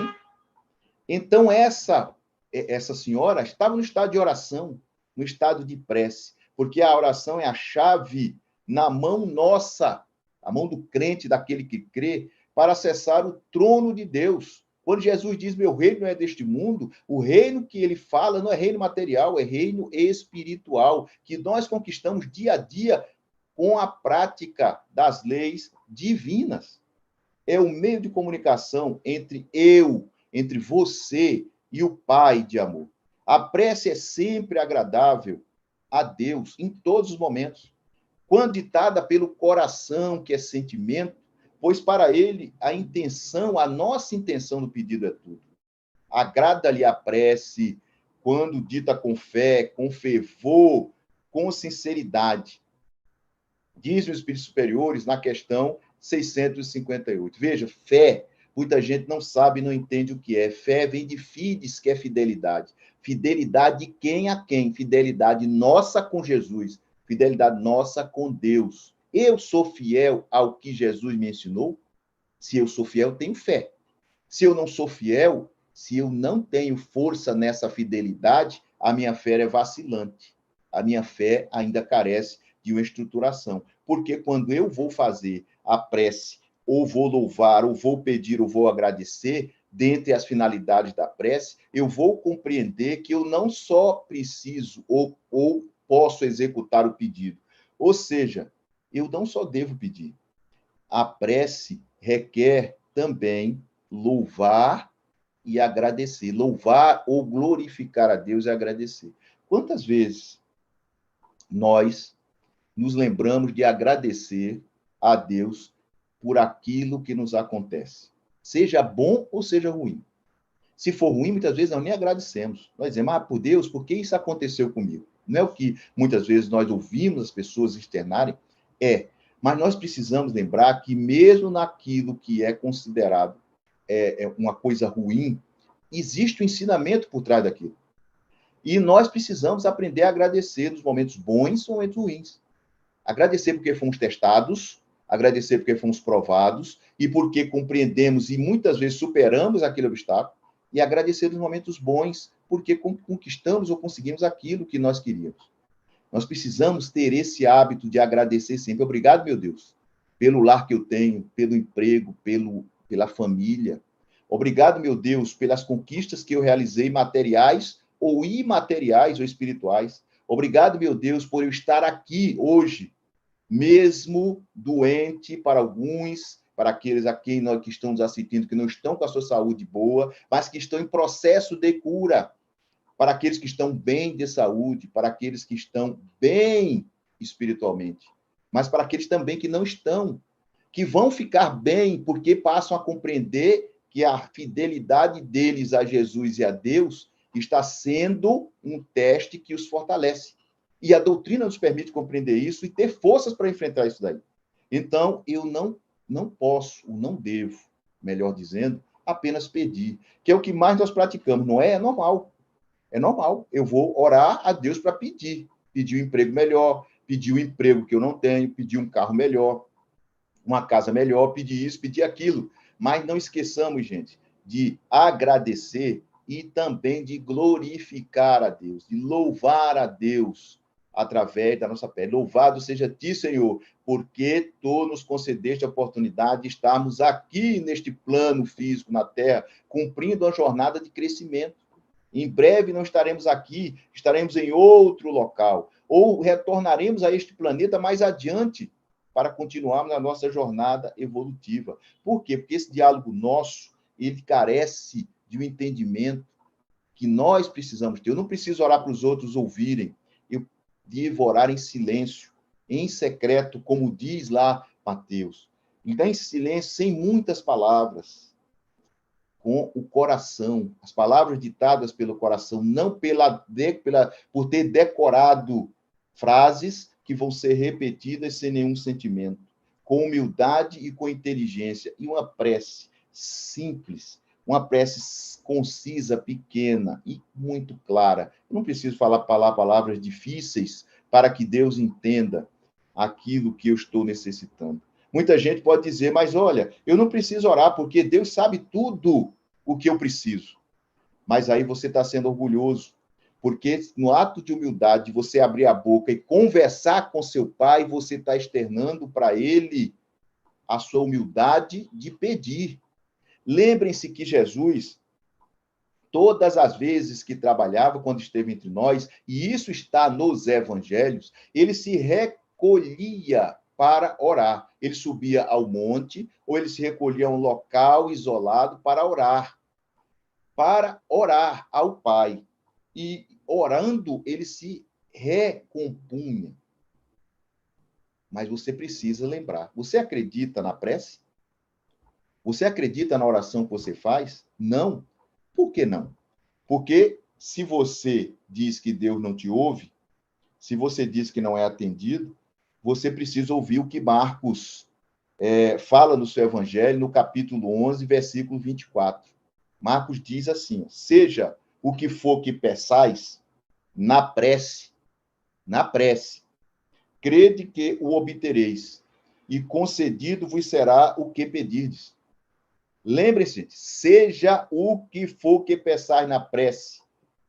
Então, essa senhora estava no estado de oração, no estado de prece, porque a oração é a chave na mão nossa, a mão do crente, daquele que crê, para acessar o trono de Deus. Quando Jesus diz, meu reino não é deste mundo, o reino que ele fala não é reino material, é reino espiritual, que nós conquistamos dia a dia com a prática das leis divinas. É o meio de comunicação entre você e o Pai de amor. A prece é sempre agradável a Deus em todos os momentos, quando ditada pelo coração, que é sentimento, pois para ele a nossa intenção no pedido é tudo. Agrada-lhe a prece quando dita com fé, com fervor, com sinceridade. Diz os Espíritos Superiores na questão 658. Veja, fé, muita gente não sabe, não entende o que é. Fé vem de fides, que é fidelidade. Fidelidade de quem a quem? Fidelidade nossa com Jesus. Fidelidade nossa com Deus. Eu sou fiel ao que Jesus me ensinou? Se eu sou fiel, tenho fé. Se eu não sou fiel, se eu não tenho força nessa fidelidade, a minha fé é vacilante. A minha fé ainda carece de uma estruturação. Porque quando eu vou fazer a prece, ou vou louvar, ou vou pedir, ou vou agradecer, dentre as finalidades da prece, eu vou compreender que eu não só preciso ou posso executar o pedido. Ou seja, eu não só devo pedir. A prece requer também louvar e agradecer. Louvar ou glorificar a Deus e agradecer. Quantas vezes nós nos lembramos de agradecer a Deus por aquilo que nos acontece? Seja bom ou seja ruim. Se for ruim, muitas vezes nós nem agradecemos. Nós dizemos, por Deus, por que isso aconteceu comigo? Não é o que muitas vezes nós ouvimos as pessoas externarem? Mas nós precisamos lembrar que mesmo naquilo que é considerado uma coisa ruim, existe um ensinamento por trás daquilo. E nós precisamos aprender a agradecer nos momentos bons e momentos ruins. Agradecer porque fomos testados, agradecer porque fomos provados e porque compreendemos e muitas vezes superamos aquele obstáculo, e agradecer nos momentos bons porque conquistamos ou conseguimos aquilo que nós queríamos. Nós precisamos ter esse hábito de agradecer sempre. Obrigado, meu Deus, pelo lar que eu tenho, pelo emprego, pela família. Obrigado, meu Deus, pelas conquistas que eu realizei, materiais ou imateriais ou espirituais. Obrigado, meu Deus, por eu estar aqui hoje, mesmo doente para alguns, para aqueles a quem nós que estão nos assistindo, que não estão com a sua saúde boa, mas que estão em processo de cura. Para aqueles que estão bem de saúde, para aqueles que estão bem espiritualmente, mas para aqueles também que não estão, que vão ficar bem porque passam a compreender que a fidelidade deles a Jesus e a Deus está sendo um teste que os fortalece. E a doutrina nos permite compreender isso e ter forças para enfrentar isso daí. Então, eu não posso, ou não devo, melhor dizendo, apenas pedir, que é o que mais nós praticamos, não é? É normal. É normal. Eu vou orar a Deus para pedir. Pedir um emprego melhor, pedir um emprego que eu não tenho, pedir um carro melhor, uma casa melhor, pedir isso, pedir aquilo. Mas não esqueçamos, gente, de agradecer e também de glorificar a Deus, de louvar a Deus através da nossa fé. Louvado seja ti, Senhor, porque tu nos concedeste a oportunidade de estarmos aqui neste plano físico na Terra, cumprindo uma jornada de crescimento. Em breve não estaremos aqui, estaremos em outro local, ou retornaremos a este planeta mais adiante para continuarmos a nossa jornada evolutiva. Por quê? Porque esse diálogo nosso, ele carece de um entendimento que nós precisamos ter. Eu não preciso orar para os outros ouvirem, eu devo orar em silêncio, em secreto, como diz lá Mateus. Então, em silêncio, sem muitas palavras, com o coração, as palavras ditadas pelo coração, não por ter decorado frases que vão ser repetidas sem nenhum sentimento, com humildade e com inteligência, e uma prece simples, uma prece concisa, pequena e muito clara. Eu não preciso falar palavras difíceis para que Deus entenda aquilo que eu estou necessitando. Muita gente pode dizer, mas olha, eu não preciso orar, porque Deus sabe tudo o que eu preciso. Mas aí você está sendo orgulhoso, porque no ato de humildade, você abrir a boca e conversar com seu pai, você está externando para ele a sua humildade de pedir. Lembrem-se que Jesus, todas as vezes que trabalhava, quando esteve entre nós, e isso está nos evangelhos, ele se recolhia para orar. Ele subia ao monte, ou ele se recolhia a um local isolado para orar ao Pai. E orando, ele se recompunha. Mas você precisa lembrar. Você acredita na prece? Você acredita na oração que você faz? Não. Por que não? Porque se você diz que Deus não te ouve, se você diz que não é atendido, você precisa ouvir o que Marcos fala no seu evangelho, no capítulo 11, versículo 24. Marcos diz assim: seja o que for que peçais, na prece, crede que o obtereis, e concedido vos será o que pedirdes. Lembre-se, seja o que for que peçais na prece,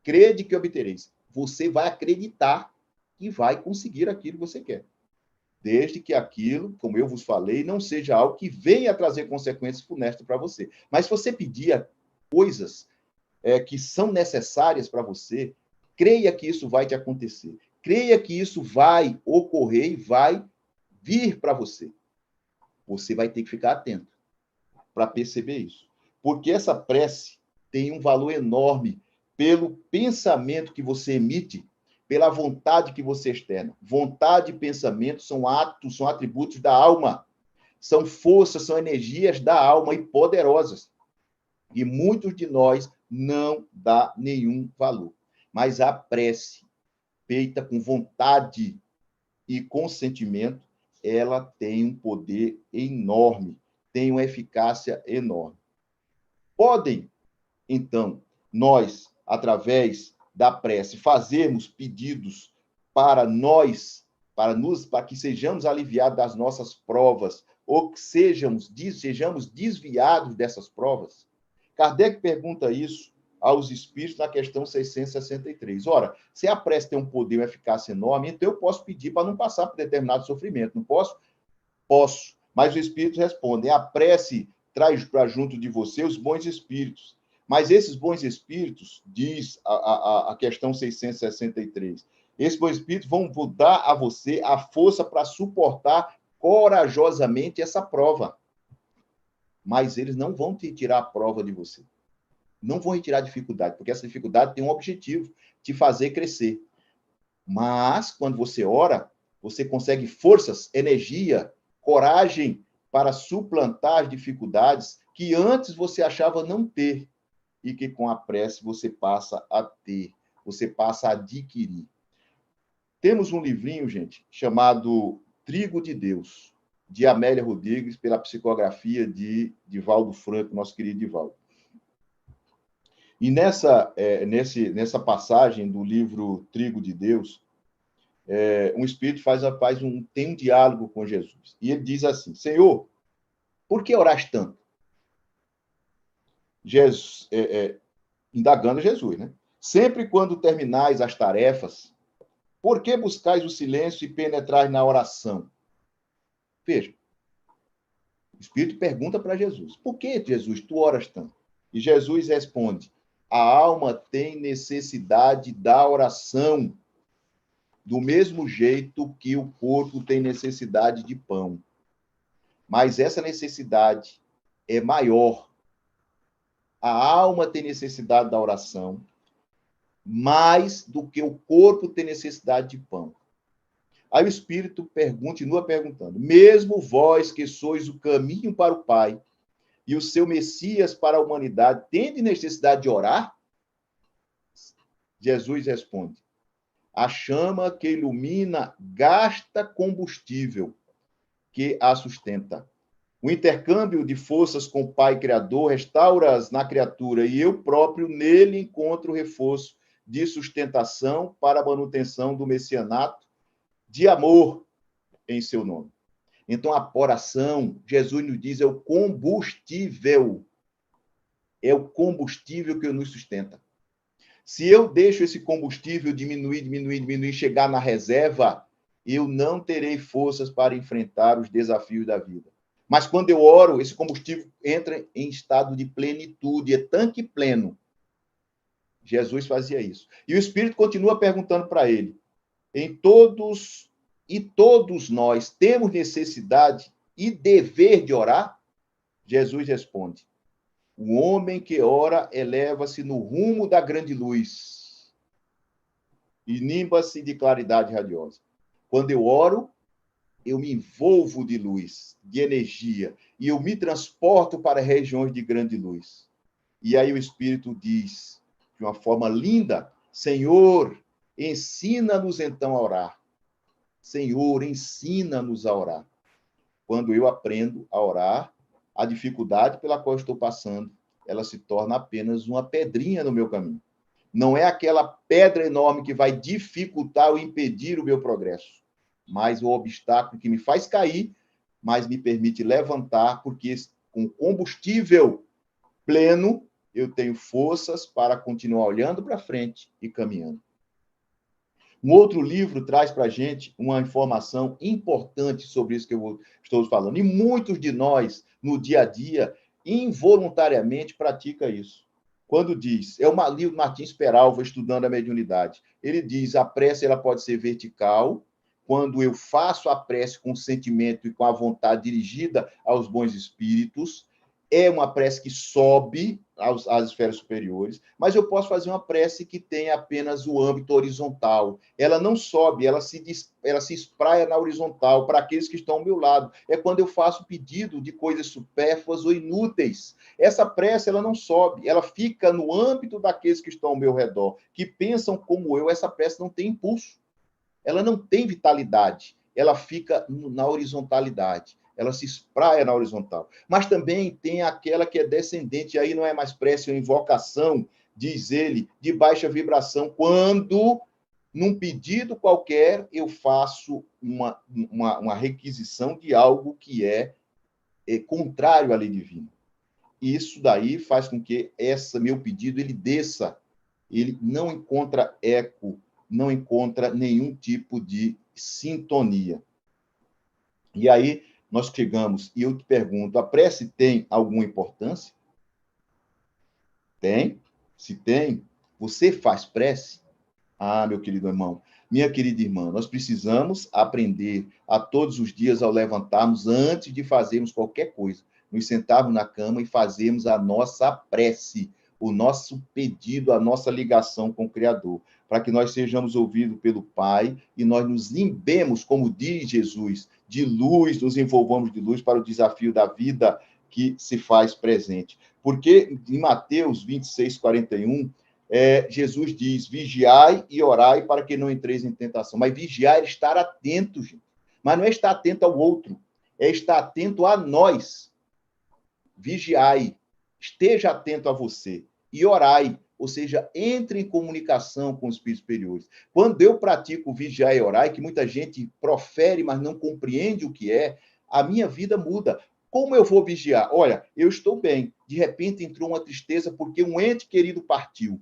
crede que obtereis. Você vai acreditar que vai conseguir aquilo que você quer. Desde que aquilo, como eu vos falei, não seja algo que venha a trazer consequências funestas para você. Mas se você pedir coisas que são necessárias para você, creia que isso vai te acontecer. Creia que isso vai ocorrer e vai vir para você. Você vai ter que ficar atento para perceber isso. Porque essa prece tem um valor enorme pelo pensamento que você emite, pela vontade que você externa. Vontade e pensamento são atos, são atributos da alma. São forças, são energias da alma e poderosas. E muitos de nós não dá nenhum valor. Mas a prece, feita com vontade e consentimento, ela tem um poder enorme, tem uma eficácia enorme. Podem, então, nós, através da prece, fazermos pedidos para nós, para que sejamos aliviados das nossas provas, ou que sejamos desviados dessas provas? Kardec pergunta isso aos espíritos na questão 663. Ora, se a prece tem um poder, uma eficácia enorme, então eu posso pedir para não passar por determinado sofrimento. Não posso? Posso. Mas os espíritos respondem: a prece traz para junto de você os bons espíritos. Mas esses bons espíritos, diz a questão 663, esses bons espíritos vão dar a você a força para suportar corajosamente essa prova. Mas eles não vão te tirar a prova de você. Não vão retirar a dificuldade, porque essa dificuldade tem um objetivo, te fazer crescer. Mas, quando você ora, você consegue forças, energia, coragem para suplantar as dificuldades que antes você achava não ter e que com a prece você passa a ter, você passa a adquirir. Temos um livrinho, gente, chamado Trigo de Deus, de Amélia Rodrigues, pela psicografia de Divaldo Franco, nosso querido Divaldo. E nessa passagem do livro Trigo de Deus, um espírito tem um diálogo com Jesus. E ele diz assim: Senhor, por que oras tanto? Jesus, indagando Jesus, né? Sempre quando terminais as tarefas, por que buscais o silêncio e penetrais na oração? Veja, o espírito pergunta para Jesus: por que, Jesus, tu oras tanto? E Jesus responde: a alma tem necessidade da oração, do mesmo jeito que o corpo tem necessidade de pão. Mas essa necessidade é maior. A alma tem necessidade da oração mais do que o corpo tem necessidade de pão. Aí o Espírito continua perguntando: mesmo vós que sois o caminho para o Pai e o seu Messias para a humanidade, tendes necessidade de orar? Jesus responde: a chama que ilumina gasta combustível que a sustenta. O intercâmbio de forças com o Pai Criador restaura-as na criatura e eu próprio nele encontro reforço de sustentação para a manutenção do messianato de amor em seu nome. Então, a oração, Jesus nos diz, é o combustível. É o combustível que nos sustenta. Se eu deixo esse combustível diminuir, chegar na reserva, eu não terei forças para enfrentar os desafios da vida. Mas quando eu oro, esse combustível entra em estado de plenitude, é tanque pleno. Jesus fazia isso. E o Espírito continua perguntando para ele: todos nós temos necessidade e dever de orar? Jesus responde: o homem que ora eleva-se no rumo da grande luz e nimba-se de claridade radiosa. Quando eu oro, eu me envolvo de luz, de energia, e eu me transporto para regiões de grande luz. E aí o Espírito diz, de uma forma linda: Senhor, ensina-nos então a orar. Senhor, ensina-nos a orar. Quando eu aprendo a orar, a dificuldade pela qual estou passando, ela se torna apenas uma pedrinha no meu caminho. Não é aquela pedra enorme que vai dificultar ou impedir o meu progresso, mas o obstáculo que me faz cair, mas me permite levantar, porque com combustível pleno, eu tenho forças para continuar olhando para frente e caminhando. Um outro livro traz para a gente uma informação importante sobre isso que eu estou falando. E muitos de nós, no dia a dia, involuntariamente pratica isso. Quando diz, é o livro Martins Peralva, Estudando a Mediunidade. Ele diz, a prece ela pode ser vertical, quando eu faço a prece com sentimento e com a vontade dirigida aos bons espíritos, é uma prece que sobe às esferas superiores, mas eu posso fazer uma prece que tem apenas o âmbito horizontal. Ela não sobe, ela se espraia na horizontal para aqueles que estão ao meu lado. É quando eu faço pedido de coisas supérfluas ou inúteis. Essa prece, ela não sobe, ela fica no âmbito daqueles que estão ao meu redor, que pensam como eu. Essa prece não tem impulso, ela não tem vitalidade, ela fica na horizontalidade. Ela se espraia na horizontal. Mas também tem aquela que é descendente, aí não é mais prece ou invocação, diz ele, de baixa vibração, quando, num pedido qualquer, eu faço uma requisição de algo que é contrário à lei divina. Isso daí faz com que meu pedido ele desça, ele não encontra eco, não encontra nenhum tipo de sintonia. E aí, nós chegamos, e eu te pergunto, a prece tem alguma importância? Tem? Se tem, você faz prece? Ah, meu querido irmão, minha querida irmã, nós precisamos aprender a todos os dias, ao levantarmos, antes de fazermos qualquer coisa, nos sentarmos na cama e fazermos a nossa prece, o nosso pedido, a nossa ligação com o Criador, para que nós sejamos ouvidos pelo Pai e nós nos limbemos, como diz Jesus, de luz, nos envolvamos de luz para o desafio da vida que se faz presente. Porque em Mateus 26, 41, Jesus diz, vigiai e orai para que não entreis em tentação. Mas vigiar é estar atento, gente. Mas não é estar atento ao outro, é estar atento a nós. Vigiai, esteja atento a você e orai, ou seja, entre em comunicação com os espíritos superiores. Quando eu pratico vigiar e orai, que muita gente profere, mas não compreende o que é, a minha vida muda. Como eu vou vigiar? Olha, eu estou bem. De repente entrou uma tristeza porque um ente querido partiu.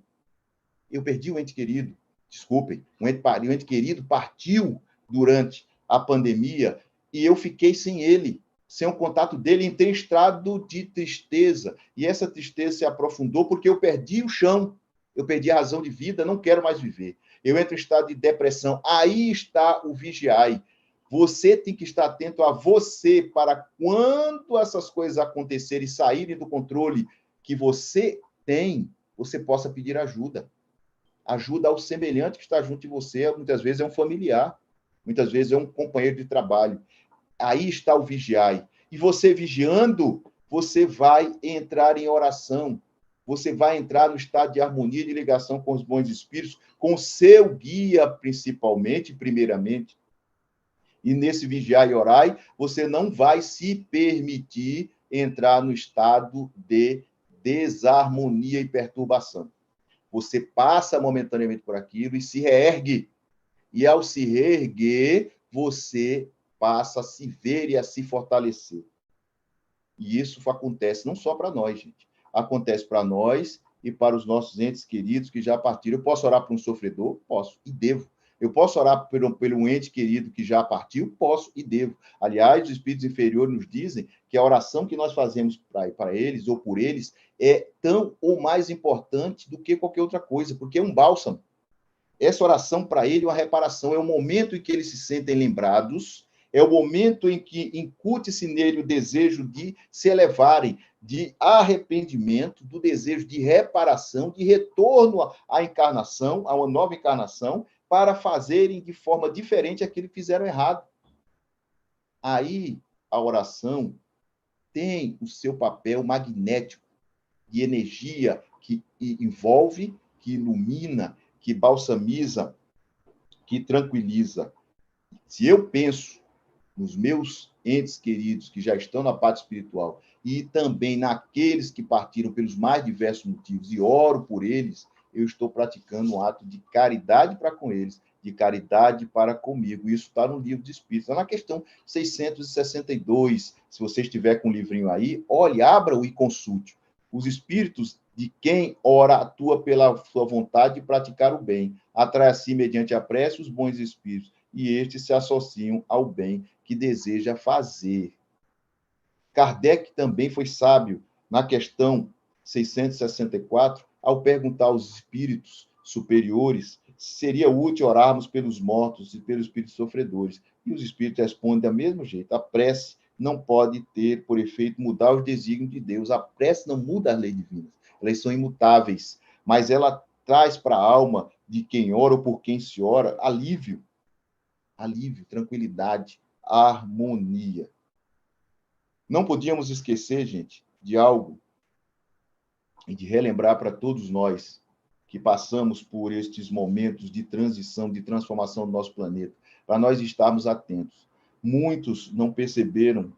Eu perdi um ente querido, desculpem, um ente querido partiu durante a pandemia e eu fiquei sem ele, sem o contato dele, entrei em estado de tristeza. E essa tristeza se aprofundou porque eu perdi o chão, eu perdi a razão de vida, não quero mais viver. Eu entro em estado de depressão. Aí está o vigiai. Você tem que estar atento a você para quando essas coisas acontecerem e saírem do controle que você tem, você possa pedir ajuda. Ajuda ao semelhante que está junto de você, muitas vezes é um familiar, muitas vezes é um companheiro de trabalho. Aí está o vigiai. E você vigiando, você vai entrar em oração, você vai entrar no estado de harmonia, de ligação com os bons espíritos, com o seu guia, principalmente, primeiramente. E nesse vigiai e orai, você não vai se permitir entrar no estado de desarmonia e perturbação. Você passa momentaneamente por aquilo e se reergue. E ao se reerguer, você passa a se ver e a se fortalecer. E isso acontece não só para nós, gente. Acontece para nós e para os nossos entes queridos que já partiram. Eu posso orar por um sofredor? Posso e devo. Eu posso orar pelo ente querido que já partiu? Posso e devo. Aliás, os espíritos inferiores nos dizem que a oração que nós fazemos para eles ou por eles é tão ou mais importante do que qualquer outra coisa, porque é um bálsamo. Essa oração para ele é uma reparação, é o momento em que eles se sentem lembrados, é o momento em que incute-se nele o desejo de se elevarem, de arrependimento, do desejo de reparação, de retorno à encarnação, a uma nova encarnação, para fazerem de forma diferente aquilo que fizeram errado. Aí a oração tem o seu papel magnético, de energia que envolve, que ilumina, que balsamiza, que tranquiliza. Se eu penso nos meus entes queridos que já estão na parte espiritual e também naqueles que partiram pelos mais diversos motivos e oro por eles, eu estou praticando um ato de caridade para com eles, de caridade para comigo. Isso está no Livro dos Espíritos. Está na questão 662. Se você estiver com o livrinho aí, olhe, abra-o e consulte. Os espíritos de quem ora atua pela sua vontade de praticar o bem, atrai a si, mediante a prece, os bons espíritos, e estes se associam ao bem que deseja fazer. Kardec também foi sábio na questão 664, ao perguntar aos espíritos superiores se seria útil orarmos pelos mortos e pelos espíritos sofredores. E os espíritos respondem do mesmo jeito: a prece não pode ter, por efeito, mudar os desígnios de Deus. A prece não muda as leis divinas, elas são imutáveis, mas ela traz para a alma de quem ora ou por quem se ora alívio, tranquilidade, harmonia. Não podíamos esquecer, gente, de algo e de relembrar para todos nós que passamos por estes momentos de transição, de transformação do nosso planeta, para nós estarmos atentos. Muitos não perceberam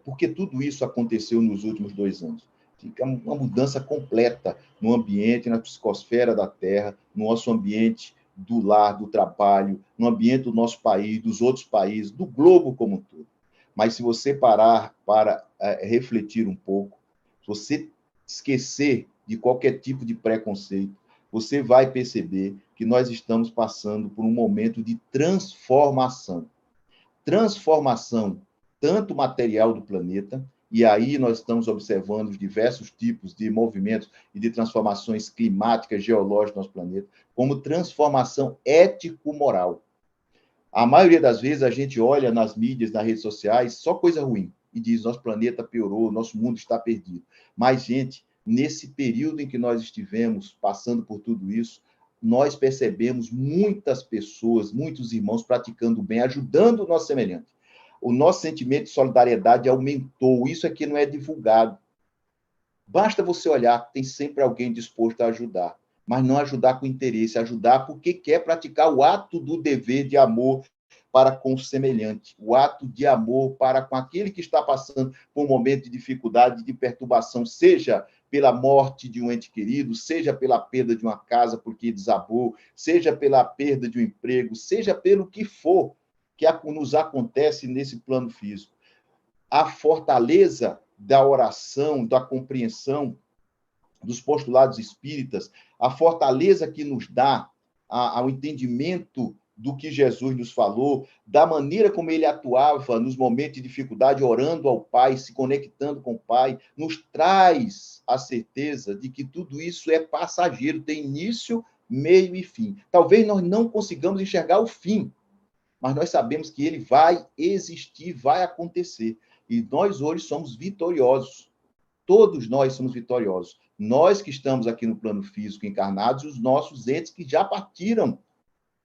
porque tudo isso aconteceu nos últimos 2 anos. Fica uma mudança completa no ambiente, na psicosfera da Terra, no nosso ambiente do lar, do trabalho, no ambiente do nosso país, dos outros países, do globo como um todo. Mas se você parar para refletir um pouco, se você esquecer de qualquer tipo de preconceito, você vai perceber que nós estamos passando por um momento de transformação. Transformação, tanto material do planeta, e aí nós estamos observando os diversos tipos de movimentos e de transformações climáticas, geológicas no nosso planeta, como transformação ético-moral. A maioria das vezes a gente olha nas mídias, nas redes sociais, só coisa ruim, e diz: nosso planeta piorou, nosso mundo está perdido. Mas, gente, nesse período em que nós estivemos passando por tudo isso, nós percebemos muitas pessoas, muitos irmãos praticando o bem, ajudando o nosso semelhante. O nosso sentimento de solidariedade aumentou, isso aqui não é divulgado. Basta você olhar, tem sempre alguém disposto a ajudar, mas não ajudar com interesse, ajudar porque quer praticar o ato do dever de amor para com o semelhante, o ato de amor para com aquele que está passando por um momento de dificuldade, de perturbação, seja pela morte de um ente querido, seja pela perda de uma casa porque desabou, seja pela perda de um emprego, seja pelo que for que nos acontece nesse plano físico. A fortaleza da oração, da compreensão dos postulados espíritas, a fortaleza que nos dá ao entendimento do que Jesus nos falou, da maneira como ele atuava nos momentos de dificuldade, orando ao Pai, se conectando com o Pai, nos traz a certeza de que tudo isso é passageiro, tem início, meio e fim. Talvez nós não consigamos enxergar o fim, mas nós sabemos que ele vai existir, vai acontecer. E nós hoje somos vitoriosos. Todos nós somos vitoriosos. Nós que estamos aqui no plano físico encarnados e os nossos entes que já partiram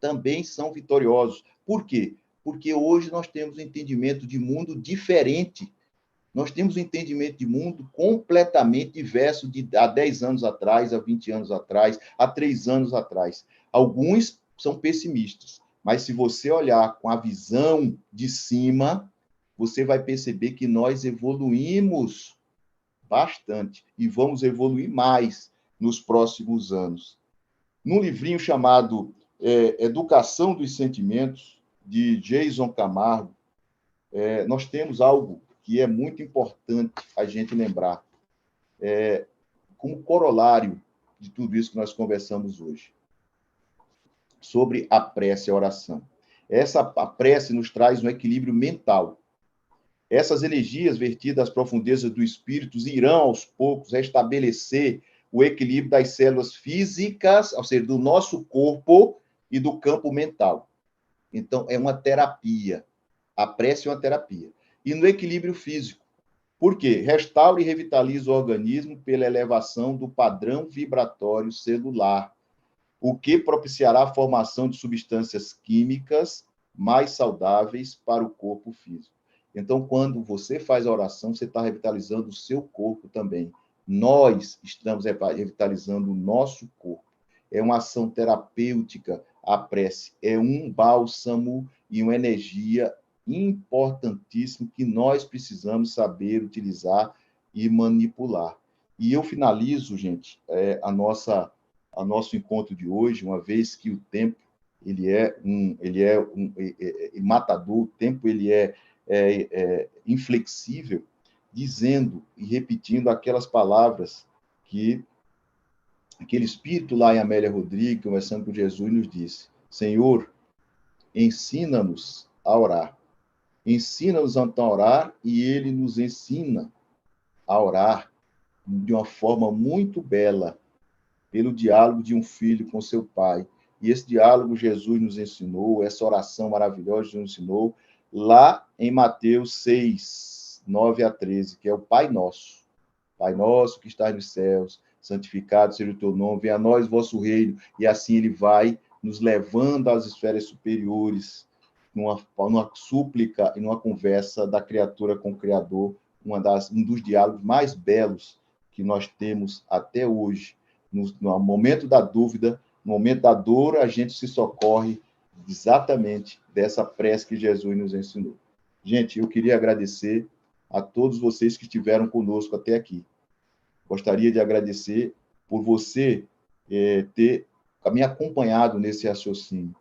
também são vitoriosos. Por quê? Porque hoje nós temos um entendimento de mundo diferente. Nós temos um entendimento de mundo completamente diverso de há 10 anos atrás, há 20 anos atrás, há 3 anos atrás. Alguns são pessimistas, mas se você olhar com a visão de cima, você vai perceber que nós evoluímos bastante e vamos evoluir mais nos próximos anos. Num livrinho chamado Educação dos Sentimentos, de Jason Camargo, nós temos algo que é muito importante a gente lembrar, como corolário de tudo isso que nós conversamos hoje, sobre a prece e a oração. A prece nos traz um equilíbrio mental. Essas energias vertidas às profundezas do espírito irão, aos poucos, restabelecer o equilíbrio das células físicas, ou seja, do nosso corpo e do campo mental. Então, é uma terapia. A prece é uma terapia. E no equilíbrio físico. Por quê? Restaura e revitaliza o organismo pela elevação do padrão vibratório celular, o que propiciará a formação de substâncias químicas mais saudáveis para o corpo físico. Então, quando você faz a oração, você está revitalizando o seu corpo também. Nós estamos revitalizando o nosso corpo. É uma ação terapêutica, a prece. É um bálsamo e uma energia importantíssima que nós precisamos saber utilizar e manipular. E eu finalizo, gente, a nosso encontro de hoje, uma vez que o tempo ele é matador, o tempo ele é inflexível, dizendo e repetindo aquelas palavras que aquele espírito lá em Amélia Rodrigues, conversando com Jesus, nos disse: Senhor, ensina-nos a orar. Ensina-nos então a orar, e ele nos ensina a orar de uma forma muito bela, pelo diálogo de um filho com seu pai. E esse diálogo Jesus nos ensinou, essa oração maravilhosa Jesus nos ensinou, lá em Mateus 6, 9 a 13, que é o Pai Nosso. Pai Nosso que estás nos céus, santificado seja o teu nome, venha a nós o vosso reino. E assim ele vai nos levando às esferas superiores, numa súplica e numa conversa da criatura com o Criador, um dos diálogos mais belos que nós temos até hoje. No momento da dúvida, no momento da dor, a gente se socorre exatamente dessa prece que Jesus nos ensinou. Gente, eu queria agradecer a todos vocês que estiveram conosco até aqui. Gostaria de agradecer por você ter me acompanhado nesse raciocínio.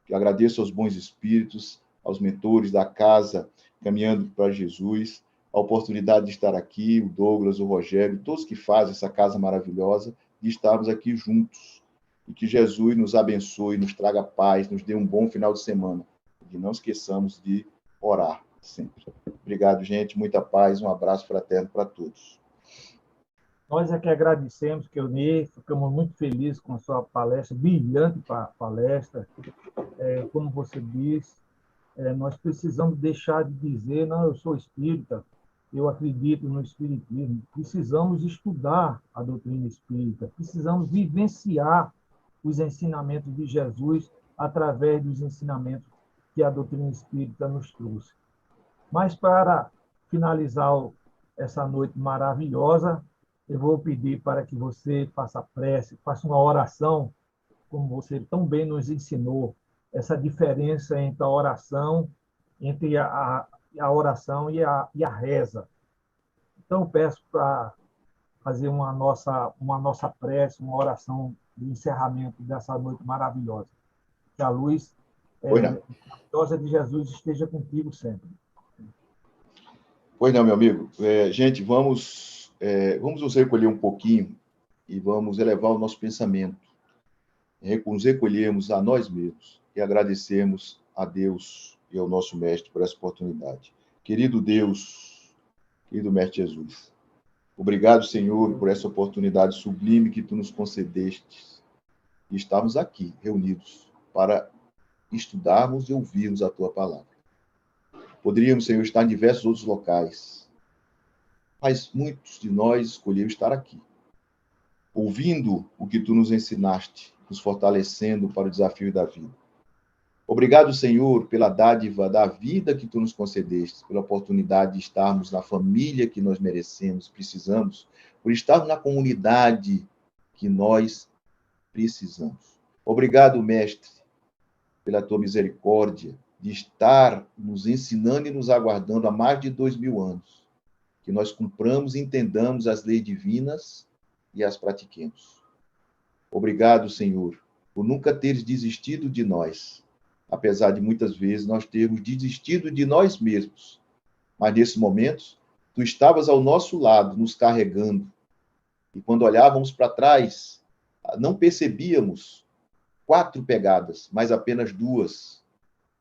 Eu agradeço aos bons espíritos, aos mentores da casa Caminhando para Jesus, a oportunidade de estar aqui, o Douglas, o Rogério, todos que fazem essa casa maravilhosa, de estarmos aqui juntos. E que Jesus nos abençoe, nos traga paz, nos dê um bom final de semana. E não esqueçamos de orar sempre. Obrigado, gente. Muita paz. Um abraço fraterno para todos.
Nós é que agradecemos, Keoni, ficamos muito felizes com a sua palestra, brilhante palestra. Como você disse, nós precisamos deixar de dizer, não, eu sou espírita, eu acredito no espiritismo. Precisamos estudar a doutrina espírita, precisamos vivenciar os ensinamentos de Jesus através dos ensinamentos que a doutrina espírita nos trouxe. Mas para finalizar essa noite maravilhosa, eu vou pedir para que você faça prece, faça uma oração, como você tão bem nos ensinou, essa diferença entre a oração, entre a oração e a reza. Então, eu peço para fazer uma nossa prece, uma oração de encerramento dessa noite maravilhosa. Que a luz maravilhosa de Jesus esteja contigo sempre.
Pois não, meu amigo. Gente, vamos nos recolher um pouquinho e vamos elevar o nosso pensamento. Nos recolhermos a nós mesmos e agradecermos a Deus e ao nosso Mestre por essa oportunidade. Querido Deus, querido Mestre Jesus, obrigado, Senhor, por essa oportunidade sublime que Tu nos concedeste de estarmos aqui, reunidos, para estudarmos e ouvirmos a Tua palavra. Poderíamos, Senhor, estar em diversos outros locais, mas muitos de nós escolheram estar aqui, ouvindo o que Tu nos ensinaste, nos fortalecendo para o desafio da vida. Obrigado, Senhor, pela dádiva da vida que Tu nos concedeste, pela oportunidade de estarmos na família que nós merecemos, precisamos, por estarmos na comunidade que nós precisamos. Obrigado, Mestre, pela Tua misericórdia de estar nos ensinando e nos aguardando há mais de 2000 anos, que nós cumpramos e entendamos as leis divinas e as pratiquemos. Obrigado, Senhor, por nunca teres desistido de nós, apesar de muitas vezes nós termos desistido de nós mesmos. Mas nesses momentos, tu estavas ao nosso lado, nos carregando. E quando olhávamos para trás, não percebíamos 4 pegadas, mas apenas 2,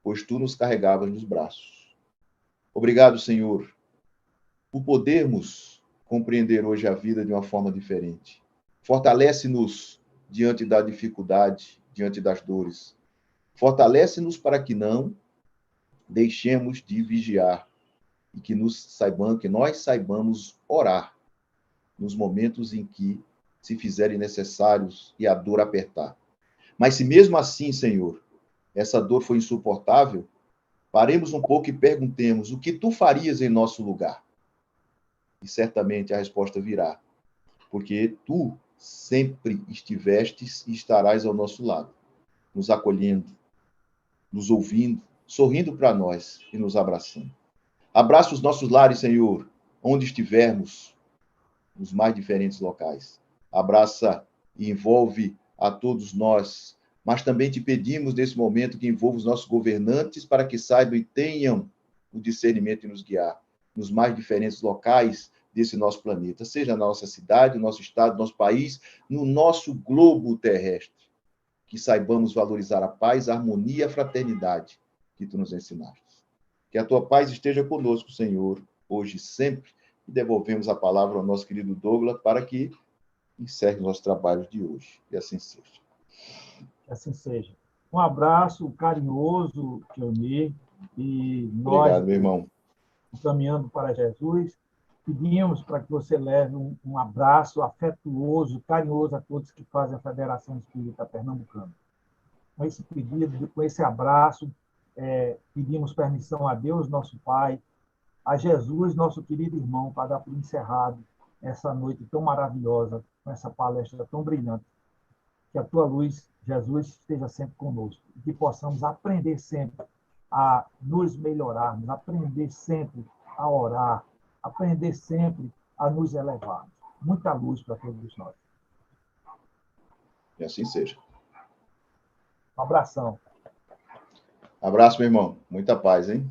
pois tu nos carregavas nos braços. Obrigado, Senhor, por podermos compreender hoje a vida de uma forma diferente. Fortalece-nos diante da dificuldade, diante das dores. Fortalece-nos para que não deixemos de vigiar e que nós saibamos orar nos momentos em que se fizerem necessários e a dor apertar. Mas se mesmo assim, Senhor, essa dor foi insuportável, paremos um pouco e perguntemos: o que tu farias em nosso lugar? E certamente a resposta virá, porque tu sempre estivestes e estarás ao nosso lado, nos acolhendo, nos ouvindo, sorrindo para nós e nos abraçando. Abraça os nossos lares, Senhor, onde estivermos, nos mais diferentes locais. Abraça e envolve a todos nós, mas também te pedimos nesse momento que envolva os nossos governantes para que saibam e tenham o discernimento e nos guiar nos mais diferentes locais desse nosso planeta, seja na nossa cidade, no nosso estado, no nosso país, no nosso globo terrestre. Que saibamos valorizar a paz, a harmonia e a fraternidade que tu nos ensinaste. Que a tua paz esteja conosco, Senhor, hoje e sempre. E devolvemos a palavra ao nosso querido Douglas para que encerre os nossos trabalhos de hoje. E assim seja.
Que assim seja. Um abraço carinhoso, Keonir, e nós,
Obrigado, meu irmão.
caminhando para Jesus, pedimos para que você leve um abraço afetuoso, carinhoso a todos que fazem a Federação Espírita Pernambucana. Com esse pedido, com esse abraço, pedimos permissão a Deus, nosso Pai, a Jesus, nosso querido irmão, para dar por encerrado essa noite tão maravilhosa, com essa palestra tão brilhante. Que a tua luz, Jesus, esteja sempre conosco e que possamos aprender sempre a nos melhorarmos, aprender sempre a orar, aprender sempre a nos elevarmos. Muita luz para todos nós.
E assim seja.
Um abração.
Abraço, meu irmão. Muita paz, hein?